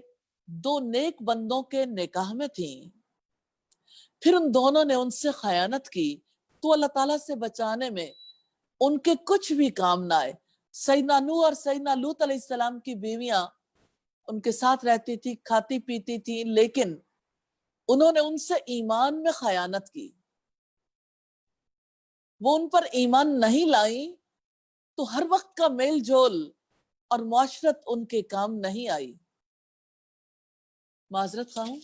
دو نیک بندوں کے نکاح میں تھیں، پھر ان دونوں نے ان سے خیانت کی تو اللہ تعالیٰ سے بچانے میں ان کے کچھ بھی کام نہ آئے۔ سیدنا نوح اور سیدنا لوط علیہ السلام کی بیویاں ان کے ساتھ رہتی تھی، کھاتی پیتی تھی، لیکن انہوں نے ان سے ایمان میں خیانت کی، وہ ان پر ایمان نہیں لائیں تو ہر وقت کا میل جول اور معاشرت ان کے کام نہیں آئی۔ معذرت خواہوں،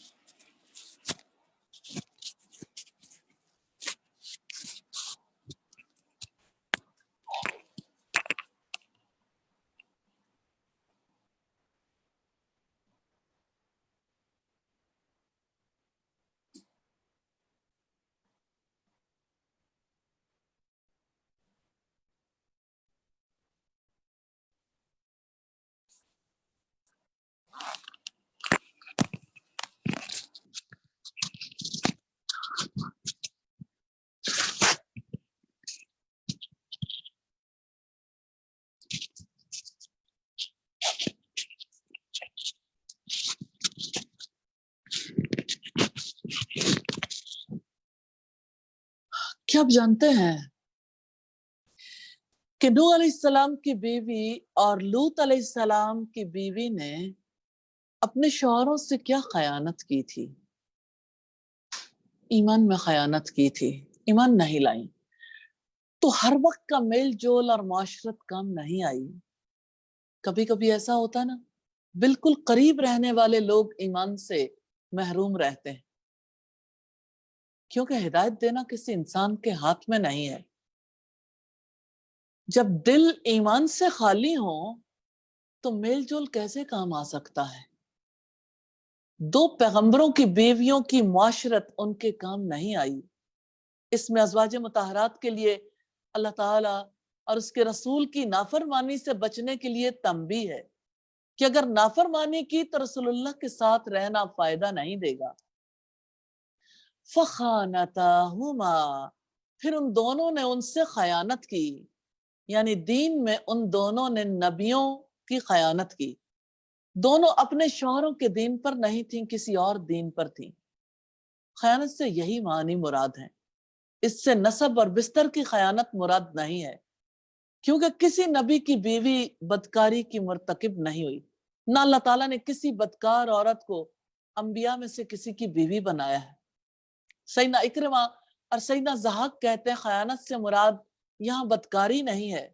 کیا آپ جانتے ہیں کہ نوح علیہ السلام کی بیوی اور لوط علیہ السلام کی بیوی نے اپنے شوہروں سے کیا خیانت کی تھی؟ ایمان میں خیانت کی تھی، ایمان نہیں لائیں تو ہر وقت کا میل جول اور معاشرت کام نہیں آئی۔ کبھی کبھی ایسا ہوتا نا، بالکل قریب رہنے والے لوگ ایمان سے محروم رہتے ہیں، کیونکہ ہدایت دینا کسی انسان کے ہاتھ میں نہیں ہے۔ جب دل ایمان سے خالی ہو تو میل جول کیسے کام آ سکتا ہے؟ دو پیغمبروں کی بیویوں کی معاشرت ان کے کام نہیں آئی۔ اس میں ازواج مطہرات کے لیے اللہ تعالیٰ اور اس کے رسول کی نافرمانی سے بچنے کے لیے تنبیہ ہے کہ اگر نافرمانی کی تو رسول اللہ کے ساتھ رہنا فائدہ نہیں دے گا۔ فَخَانَتَاهُمَا، پھر ان دونوں نے ان سے خیانت کی، یعنی دین میں ان دونوں نے نبیوں کی خیانت کی۔ دونوں اپنے شوہروں کے دین پر نہیں تھیں، کسی اور دین پر تھیں۔ خیانت سے یہی معنی مراد ہیں، اس سے نسب اور بستر کی خیانت مراد نہیں ہے، کیونکہ کسی نبی کی بیوی بدکاری کی مرتکب نہیں ہوئی، نہ اللہ تعالیٰ نے کسی بدکار عورت کو انبیاء میں سے کسی کی بیوی بنایا ہے۔ سیدنا اکرمہ اور سیدنا زحاق کہتے ہیں خیانت سے مراد یہاں بدکاری نہیں ہے،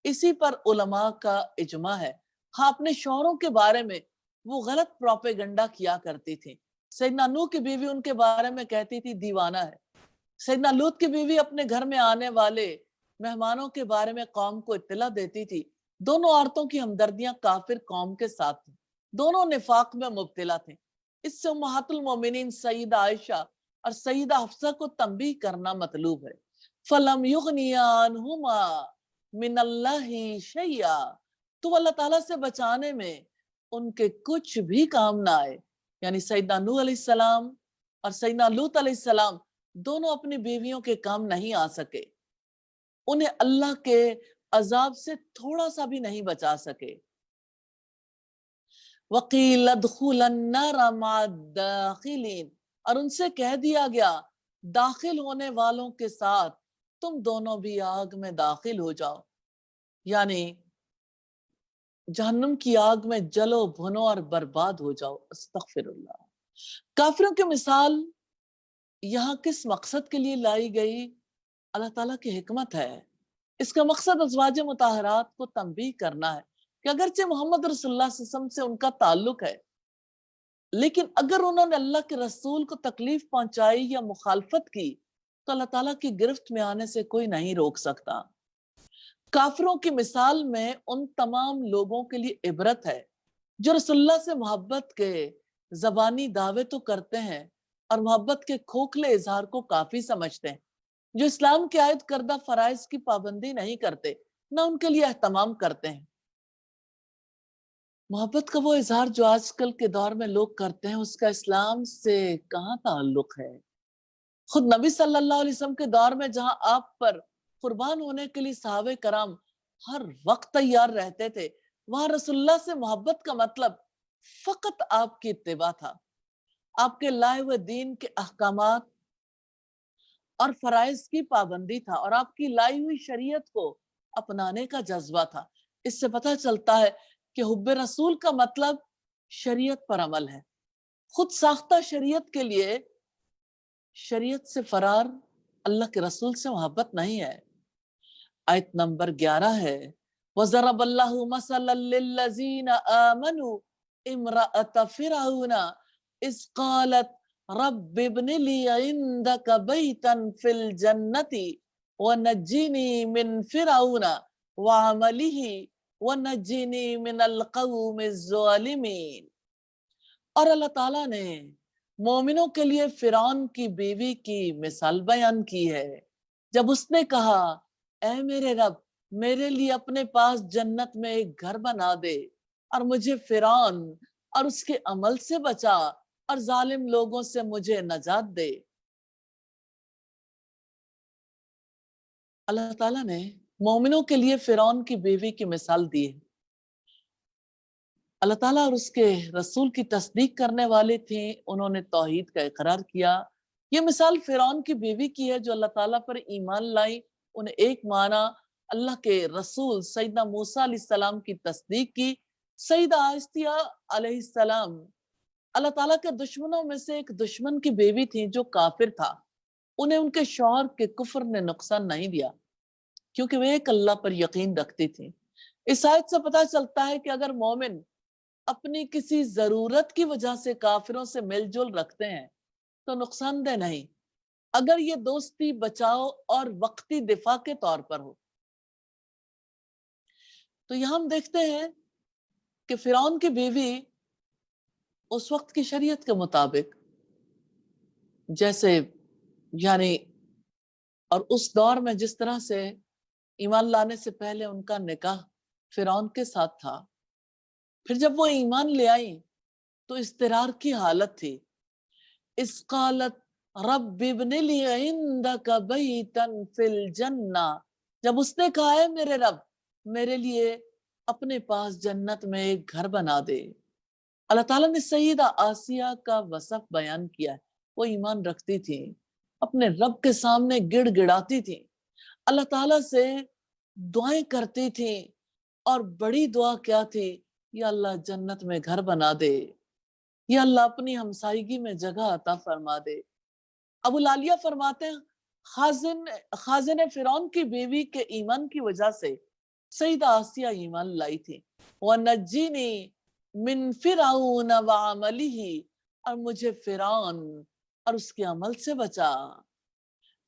اسی پر علماء کا اجماع ہے۔ ہاں، اپنے شوہروں کے بارے میں وہ غلط پروپیگنڈا کیا کرتی تھی۔ سیدنا نوح کی بیوی ان کے بارے میں کہتی تھی دیوانہ ہے۔ سیدنا لوط کی بیوی اپنے گھر میں آنے والے مہمانوں کے بارے میں قوم کو اطلاع دیتی تھی۔ دونوں عورتوں کی ہمدردیاں کافر قوم کے ساتھ تھیں، دونوں نفاق میں مبتلا تھیں۔ اس سے امہات المومنین سیدہ عائشہ اور سیدہ حفصہ کو تنبیہ کرنا مطلوب ہے۔ فَلَمْ يُغْنِيَا عَنْهُمَا مِنَ اللَّهِ شَيْئًا، تو اللہ تعالیٰ سے بچانے میں ان کے کچھ بھی کام نہ آئے۔ یعنی سیدنا نوح علیہ السلام اور سیدنا لوط علیہ السلام دونوں اپنی بیویوں کے کام نہیں آ سکے، انہیں اللہ کے عذاب سے تھوڑا سا بھی نہیں بچا سکے۔ وَقِيلَ ادْخُلَا النَّارَ مَعَ الدَّاخِلِينَ، اور ان سے کہہ دیا گیا داخل ہونے والوں کے ساتھ تم دونوں بھی آگ میں داخل ہو جاؤ، یعنی جہنم کی آگ میں جلو بھنو اور برباد ہو جاؤ۔ استغفر اللہ۔ کافروں کی مثال یہاں کس مقصد کے لیے لائی گئی؟ اللہ تعالیٰ کی حکمت ہے۔ اس کا مقصد ازواج مطہرات کو تنبیہ کرنا ہے کہ اگرچہ محمد رسول اللہ صلی اللہ علیہ وسلم سے ان کا تعلق ہے، لیکن اگر انہوں نے اللہ کے رسول کو تکلیف پہنچائی یا مخالفت کی تو اللہ تعالیٰ کی گرفت میں آنے سے کوئی نہیں روک سکتا۔ کافروں کی مثال میں ان تمام لوگوں کے لیے عبرت ہے جو رسول اللہ سے محبت کے زبانی دعوے تو کرتے ہیں اور محبت کے کھوکھلے اظہار کو کافی سمجھتے ہیں، جو اسلام کے عائد کردہ فرائض کی پابندی نہیں کرتے، نہ ان کے لیے اہتمام کرتے ہیں۔ محبت کا وہ اظہار جو آج کل کے دور میں لوگ کرتے ہیں، اس کا اسلام سے کہاں تعلق ہے؟ خود نبی صلی اللہ علیہ وسلم کے دور میں جہاں آپ پر قربان ہونے کے لیے صحابہ کرام ہر وقت تیار رہتے تھے، وہاں رسول اللہ سے محبت کا مطلب فقط آپ کی اتباع تھا، آپ کے لائے ہوئے دین کے احکامات اور فرائض کی پابندی تھا، اور آپ کی لائی ہوئی شریعت کو اپنانے کا جذبہ تھا۔ اس سے پتہ چلتا ہے کہ حب رسول کا مطلب شریعت پر عمل ہے۔ خود ساختہ شریعت کے لیے شریعت سے فرار اللہ کے رسول سے محبت نہیں ہے۔ آیت نمبر 11 ہے وَضَرَبَ اللَّهُ مَثَلًا لِلَّذِينَ آمَنُوا امْرَأَتَ فِرْعَوْنَ إِذْ قَالَتْ رَبِّ ابْنِ لِي عِندَكَ بَيْتًا فِي الْجَنَّةِ وَنَجِّنِي مِنْ فِرْعَوْنَ وَعَمَلِهِ وَنَجِّنِي مِنَ الْقَوْمِ الظَّالِمِينَ۔ اور اللہ تعالیٰ نے مومنوں کے لیے فرعون کی بیوی کی مثال بیان کی ہے جب اس نے کہا اے میرے رب، میرے لیے اپنے پاس جنت میں ایک گھر بنا دے اور مجھے فرعون اور اس کے عمل سے بچا اور ظالم لوگوں سے مجھے نجات دے۔ اللہ تعالیٰ نے مومنوں کے لیے فرعون کی بیوی کی مثال دی ہے۔ اللہ تعالیٰ اور اس کے رسول کی تصدیق کرنے والے تھے، انہوں نے توحید کا اقرار کیا۔ یہ مثال فرعون کی بیوی کی ہے جو اللہ تعالیٰ پر ایمان لائی، انہیں ایک مانا، اللہ کے رسول سیدنا موسیٰ علیہ السلام کی تصدیق کی۔ سیدہ آسیہ علیہ السلام اللہ تعالیٰ کے دشمنوں میں سے ایک دشمن کی بیوی تھی جو کافر تھا، انہیں ان کے شوہر کے کفر نے نقصان نہیں دیا کیونکہ وہ ایک اللہ پر یقین رکھتی تھی۔ اس آیت سے پتہ چلتا ہے کہ اگر مومن اپنی کسی ضرورت کی وجہ سے کافروں سے مل جل رکھتے ہیں تو نقصان دہ نہیں، اگر یہ دوستی بچاؤ اور وقتی دفاع کے طور پر ہو۔ تو یہاں ہم دیکھتے ہیں کہ فرعون کی بیوی اس وقت کی شریعت کے مطابق، جیسے یعنی اور اس دور میں جس طرح سے ایمان لانے سے پہلے ان کا نکاح فرعون کے ساتھ تھا، پھر جب وہ ایمان لے آئی تو اضطرار کی حالت تھی۔ اس قالت رب ابن لی عندک بیتا فی الجنہ، جب اس نے کہا ہے میرے رب میرے لیے اپنے پاس جنت میں ایک گھر بنا دے۔ اللہ تعالیٰ نے سیدہ آسیہ کا وصف بیان کیا ہے، وہ ایمان رکھتی تھی، اپنے رب کے سامنے گڑ گڑاتی تھی، اللہ تعالیٰ سے دعائیں کرتی تھی، اور بڑی دعا کیا تھی، یا اللہ جنت میں گھر بنا دے، یا اللہ اپنی ہمسائیگی میں جگہ عطا فرما دے۔ ابو العالیہ فرماتے ہیں خازن فرعون کی بیوی کے ایمان کی وجہ سے سیدہ آسیہ ایمان لائی تھی۔ وَنَجِّنِي مِن فِرْعَوْنَ وَعَمَلِهِ، اور مجھے فرعون اور اس کے عمل سے بچا۔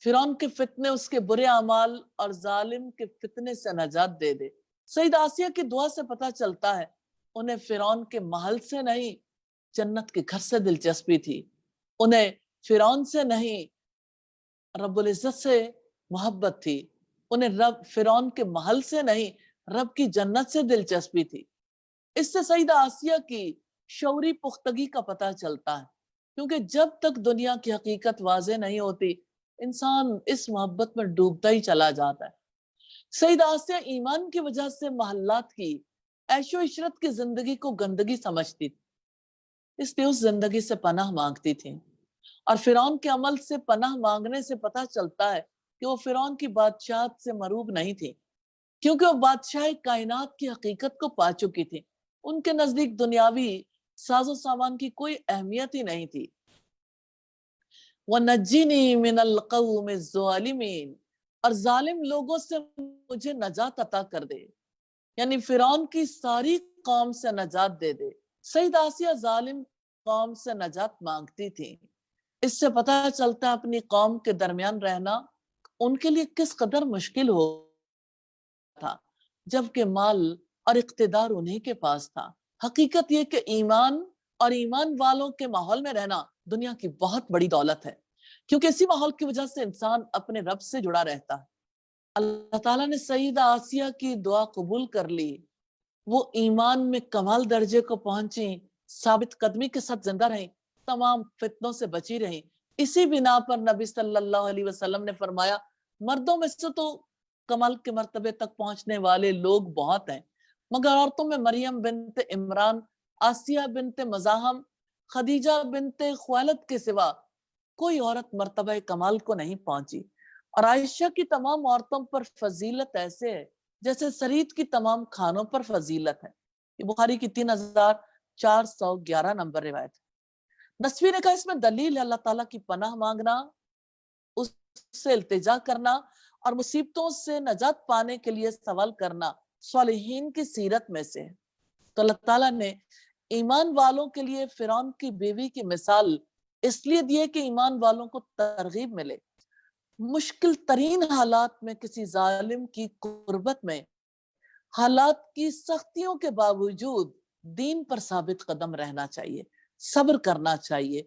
فرعون کے فتنے، اس کے برے اعمال اور ظالم کے فتنے سے نجات دے دے۔ سیدہ آسیہ کی دعا سے پتہ چلتا ہے انہیں فرعون کے محل سے نہیں جنت کے گھر سے دلچسپی تھی، انہیں فرعون سے نہیں رب العزت سے محبت تھی، انہیں فرعون کے محل سے نہیں رب کی جنت سے دلچسپی تھی۔ اس سے سیدہ آسیہ کی شعوری پختگی کا پتہ چلتا ہے، کیونکہ جب تک دنیا کی حقیقت واضح نہیں ہوتی انسان اس محبت میں ڈوبتا ہی چلا جاتا ہے۔ سیدہ آسیہ ایمان کی وجہ سے محلات کی عیش و عشرت کی زندگی کو گندگی سمجھتی تھی، اس لیے اس زندگی سے پناہ مانگتی تھی، اور فرعون کے عمل سے پناہ مانگنے سے پتہ چلتا ہے کہ وہ فرعون کی بادشاہت سے مروب نہیں تھی، کیونکہ وہ بادشاہ کائنات کی حقیقت کو پا چکی تھی، ان کے نزدیک دنیاوی ساز و سامان کی کوئی اہمیت ہی نہیں تھی۔ وَنَجِّنِي مِنَ الْقَوْمِ الظَّالِمِينَ، اور ظالم لوگوں سے مجھے نجات عطا کر دے، یعنی فرعون کی ساری قوم سے نجات دے دے۔ سیدہ آسیہ ظالم قوم سے نجات مانگتی تھی، اس سے پتہ چلتا ہے اپنی قوم کے درمیان رہنا ان کے لیے کس قدر مشکل ہو تھا، جبکہ مال اور اقتدار انہی کے پاس تھا۔ حقیقت یہ کہ ایمان اور ایمان والوں کے ماحول میں رہنا دنیا کی بہت بڑی دولت ہے، کیونکہ اسی ماحول کی وجہ سے انسان اپنے رب سے جڑا رہتا ہے۔ اللہ تعالیٰ نے سیدہ آسیہ کی دعا قبول کر لی، وہ ایمان میں کمال درجے کو پہنچی، ثابت قدمی کے ساتھ زندہ رہیں، تمام فتنوں سے بچی رہیں۔ اسی بنا پر نبی صلی اللہ علیہ وسلم نے فرمایا مردوں میں سے تو کمال کے مرتبے تک پہنچنے والے لوگ بہت ہیں، مگر عورتوں میں مریم بنت عمران، آسیہ بنت مزاحم، خدیجہ بنت خویلد کے سوا کوئی عورت مرتبہ کمال کو نہیں پہنچی، اور عائشہ کی تمام عورتوں پر فضیلت ایسے ہے جیسے سرید کی تمام کھانوں پر فضیلت ہے۔ یہ بخاری کی 3411 نمبر روایت ہے۔ نصفی نے کہا اس میں دلیل ہے اللہ تعالیٰ کی پناہ مانگنا، اس سے التجا کرنا اور مصیبتوں سے نجات پانے کے لیے سوال کرنا صالحین کی سیرت میں سے ہے۔ تو اللہ تعالیٰ نے ایمان والوں کے لیے فرعون کی بیوی کی مثال اس لیے دی ہے کہ ایمان والوں کو ترغیب ملے، مشکل ترین حالات میں کسی ظالم کی قربت میں حالات کی سختیوں کے باوجود دین پر ثابت قدم رہنا چاہیے، صبر کرنا چاہیے۔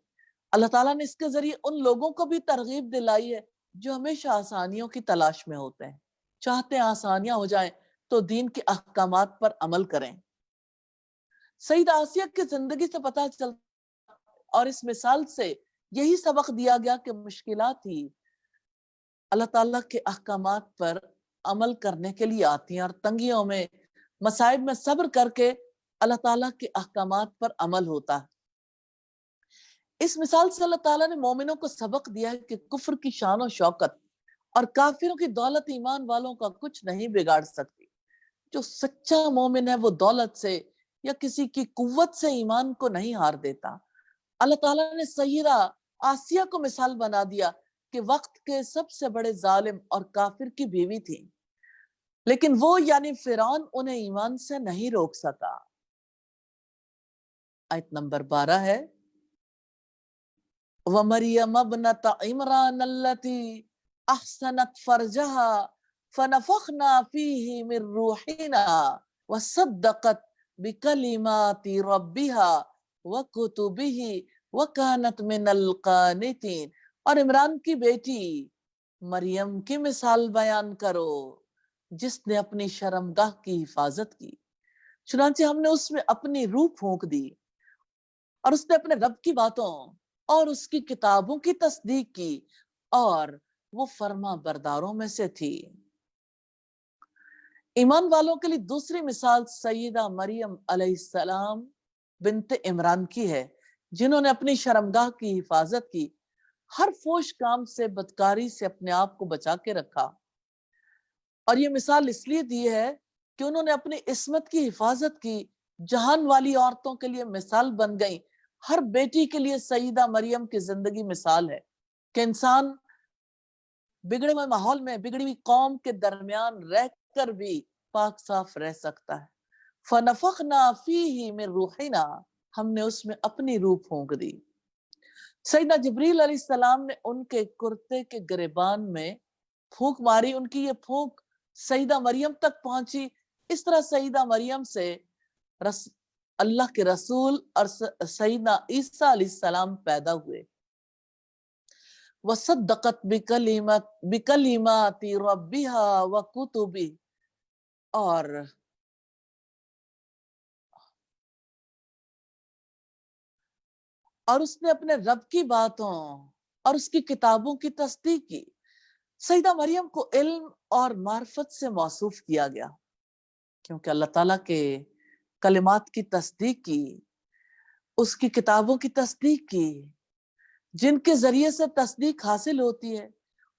اللہ تعالیٰ نے اس کے ذریعے ان لوگوں کو بھی ترغیب دلائی ہے جو ہمیشہ آسانیوں کی تلاش میں ہوتے ہیں، چاہتے ہیں آسانیاں ہو جائیں تو دین کے احکامات پر عمل کریں۔ سیدہ آسیہ کی زندگی سے پتہ چلتا اور اس مثال سے یہی سبق دیا گیا کہ مشکلات ہی اللہ تعالیٰ کے احکامات پر عمل کرنے کے لیے آتی ہیں، اور تنگیوں میں مصائب میں صبر کر کے اللہ تعالیٰ کے احکامات پر عمل ہوتا ہے۔ اس مثال سے اللہ تعالیٰ نے مومنوں کو سبق دیا ہے کہ کفر کی شان و شوکت اور کافروں کی دولت ایمان والوں کا کچھ نہیں بگاڑ سکتی۔ جو سچا مومن ہے وہ دولت سے یا کسی کی قوت سے ایمان کو نہیں ہار دیتا۔ اللہ تعالیٰ نے سیدہ آسیہ کو مثال بنا دیا کہ وقت کے سب سے بڑے ظالم اور کافر کی بیوی تھی، لیکن وہ یعنی فرعون انہیں ایمان سے نہیں روک سکا۔ آیت نمبر 12 ہے وَمَرْيَمَ ابْنَتَ عِمْرَانَ الَّتِي أَحْسَنَتْ فَرْجَهَا فَنَفَخْنَا فِيهِ مِنْ رُوحِنَا وَصَدَّقَتْ بِكَلِمَاتِ رَبِّهَا وَكُتُبِهِ وَكَانَتْ مِنَ الْقَانِتِينَ۔ اور عمران کی بیٹی مریم کی مثال بیان کرو جس نے اپنی شرمگاہ کی حفاظت کی، چنانچہ ہم نے اس میں اپنی روح پھونک دی اور اس نے اپنے رب کی باتوں اور اس کی کتابوں کی تصدیق کی اور وہ فرما برداروں میں سے تھی۔ ایمان والوں کے لیے دوسری مثال سیدہ مریم علیہ السلام بنت عمران کی ہے، جنہوں نے اپنی شرمگاہ کی حفاظت کی، ہر فوش کام سے بدکاری سے اپنے آپ کو بچا کے رکھا۔ اور یہ مثال اس لیے دی ہے کہ انہوں نے اپنی عصمت کی حفاظت کی، جہان والی عورتوں کے لیے مثال بن گئی۔ ہر بیٹی کے لیے سیدہ مریم کی زندگی مثال ہے کہ انسان بگڑے ہوئے ماحول میں، بگڑی ہوئی قوم کے درمیان رہ کر بھی پاک صاف رہ سکتا ہے۔ فَنَفَخْنَا فِيهِ مِن رُوحِنَا، ہم نے اس میں اپنی روح پھونک دی۔ سیدنا جبریل علیہ السلام نے ان کے کرتے کے گریبان میں پھونک ماری، ان کی یہ پھونک سیدہ مریم تک پہنچی۔ اس طرح سیدہ مریم سے اللہ کے رسول اور سیدنا عیسیٰ علیہ السلام پیدا ہوئے۔ وَصَدَّقَتْ بِكَلِمَاتِ رَبِّهَا وَكُتُبِهِ، اور اس نے اپنے رب کی باتوں اور اس کی کتابوں کی تصدیق کی۔ سیدہ مریم کو علم اور معرفت سے موصوف کیا گیا کیونکہ اللہ تعالیٰ کے کلمات کی تصدیق کی، اس کی کتابوں کی تصدیق کی، جن کے ذریعے سے تصدیق حاصل ہوتی ہے،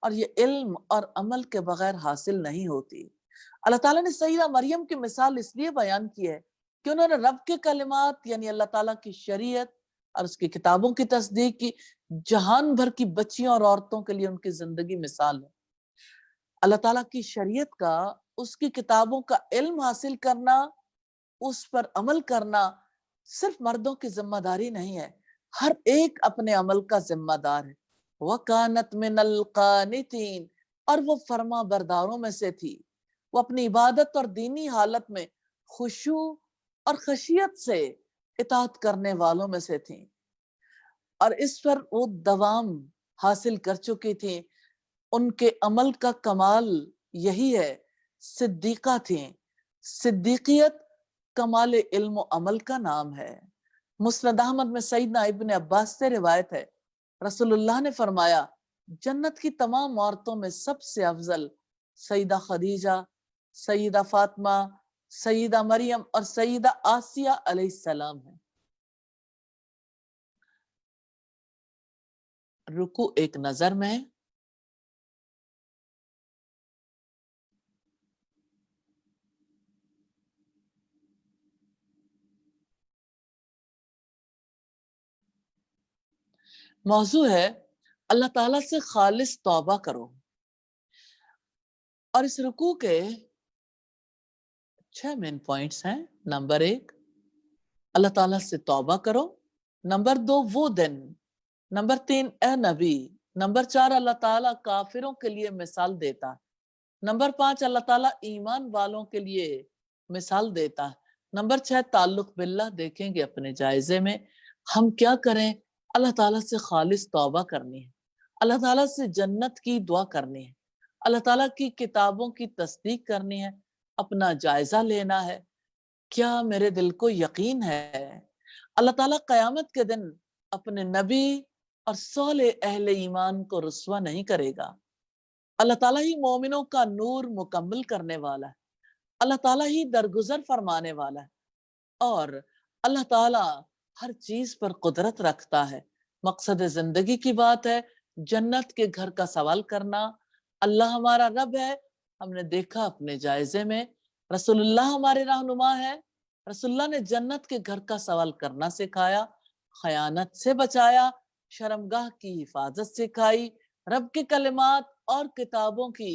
اور یہ علم اور عمل کے بغیر حاصل نہیں ہوتی۔ اللہ تعالیٰ نے سیدہ مریم کی مثال اس لیے بیان کی ہے کہ انہوں نے رب کے کلمات یعنی اللہ تعالیٰ کی شریعت اور اس کی کتابوں کی تصدیق کی۔ جہان بھر کی بچیوں اور عورتوں کے لیے ان کی زندگی مثال ہے۔ اللہ تعالیٰ کی شریعت کا، اس کی کتابوں کا علم حاصل کرنا، اس پر عمل کرنا صرف مردوں کی ذمہ داری نہیں ہے، ہر ایک اپنے عمل کا ذمہ دار ہے۔ وَكَانَتْ مِنَ الْقَانِتِينَ، اور وہ فرما برداروں میں سے تھی، وہ اپنی عبادت اور دینی حالت میں خشوع اور خشیت سے اطاعت کرنے والوں میں سے تھیں، اور اس پر وہ دوام حاصل کر چکی تھیں۔ ان کے عمل کا کمال یہی ہے، صدیقہ تھیں۔ صدیقیت کمال علم و عمل کا نام ہے۔ مسند احمد میں سیدنا ابن عباس سے روایت ہے، رسول اللہ نے فرمایا جنت کی تمام عورتوں میں سب سے افضل سیدہ خدیجہ، سیدہ فاطمہ، سیدہ مریم اور سیدہ آسیہ علیہ السلام ہے۔ رکوع ایک نظر میں، موضوع ہے اللہ تعالیٰ سے خالص توبہ کرو، اور اس رکوع کے 6 مین پوائنٹس ہیں۔ نمبر 1 اللہ تعالیٰ سے توبہ کرو، نمبر 2 وہ دن، نمبر 3 اے نبی، نمبر 4 اللہ تعالیٰ کافروں کے لیے مثال دیتا ہے، نمبر 5 اللہ تعالیٰ ایمان والوں کے لیے مثال دیتا ہے، نمبر 6 تعلق باللہ دیکھیں گے اپنے جائزے میں ہم کیا کریں۔ اللہ تعالیٰ سے خالص توبہ کرنی ہے، اللہ تعالیٰ سے جنت کی دعا کرنی ہے، اللہ تعالیٰ کی کتابوں کی تصدیق کرنی ہے، اپنا جائزہ لینا ہے، کیا میرے دل کو یقین ہے اللہ تعالیٰ قیامت کے دن اپنے نبی اور صالح اہل ایمان کو رسوا نہیں کرے گا۔ اللہ تعالیٰ ہی مومنوں کا نور مکمل کرنے والا ہے، اللہ تعالیٰ ہی درگزر فرمانے والا ہے، اور اللہ تعالیٰ ہر چیز پر قدرت رکھتا ہے۔ مقصد زندگی کی بات ہے جنت کے گھر کا سوال کرنا۔ اللہ ہمارا رب ہے، ہم نے دیکھا اپنے جائزے میں، رسول اللہ ہمارے رہنما ہے، رسول اللہ نے جنت کے گھر کا سوال کرنا سکھایا، خیانت سے بچایا، شرمگاہ کی حفاظت سکھائی، رب کے کلمات اور کتابوں کی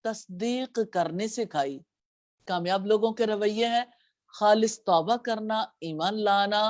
تصدیق کرنے سکھائی۔ کامیاب لوگوں کے رویے ہیں خالص توبہ کرنا، ایمان لانا،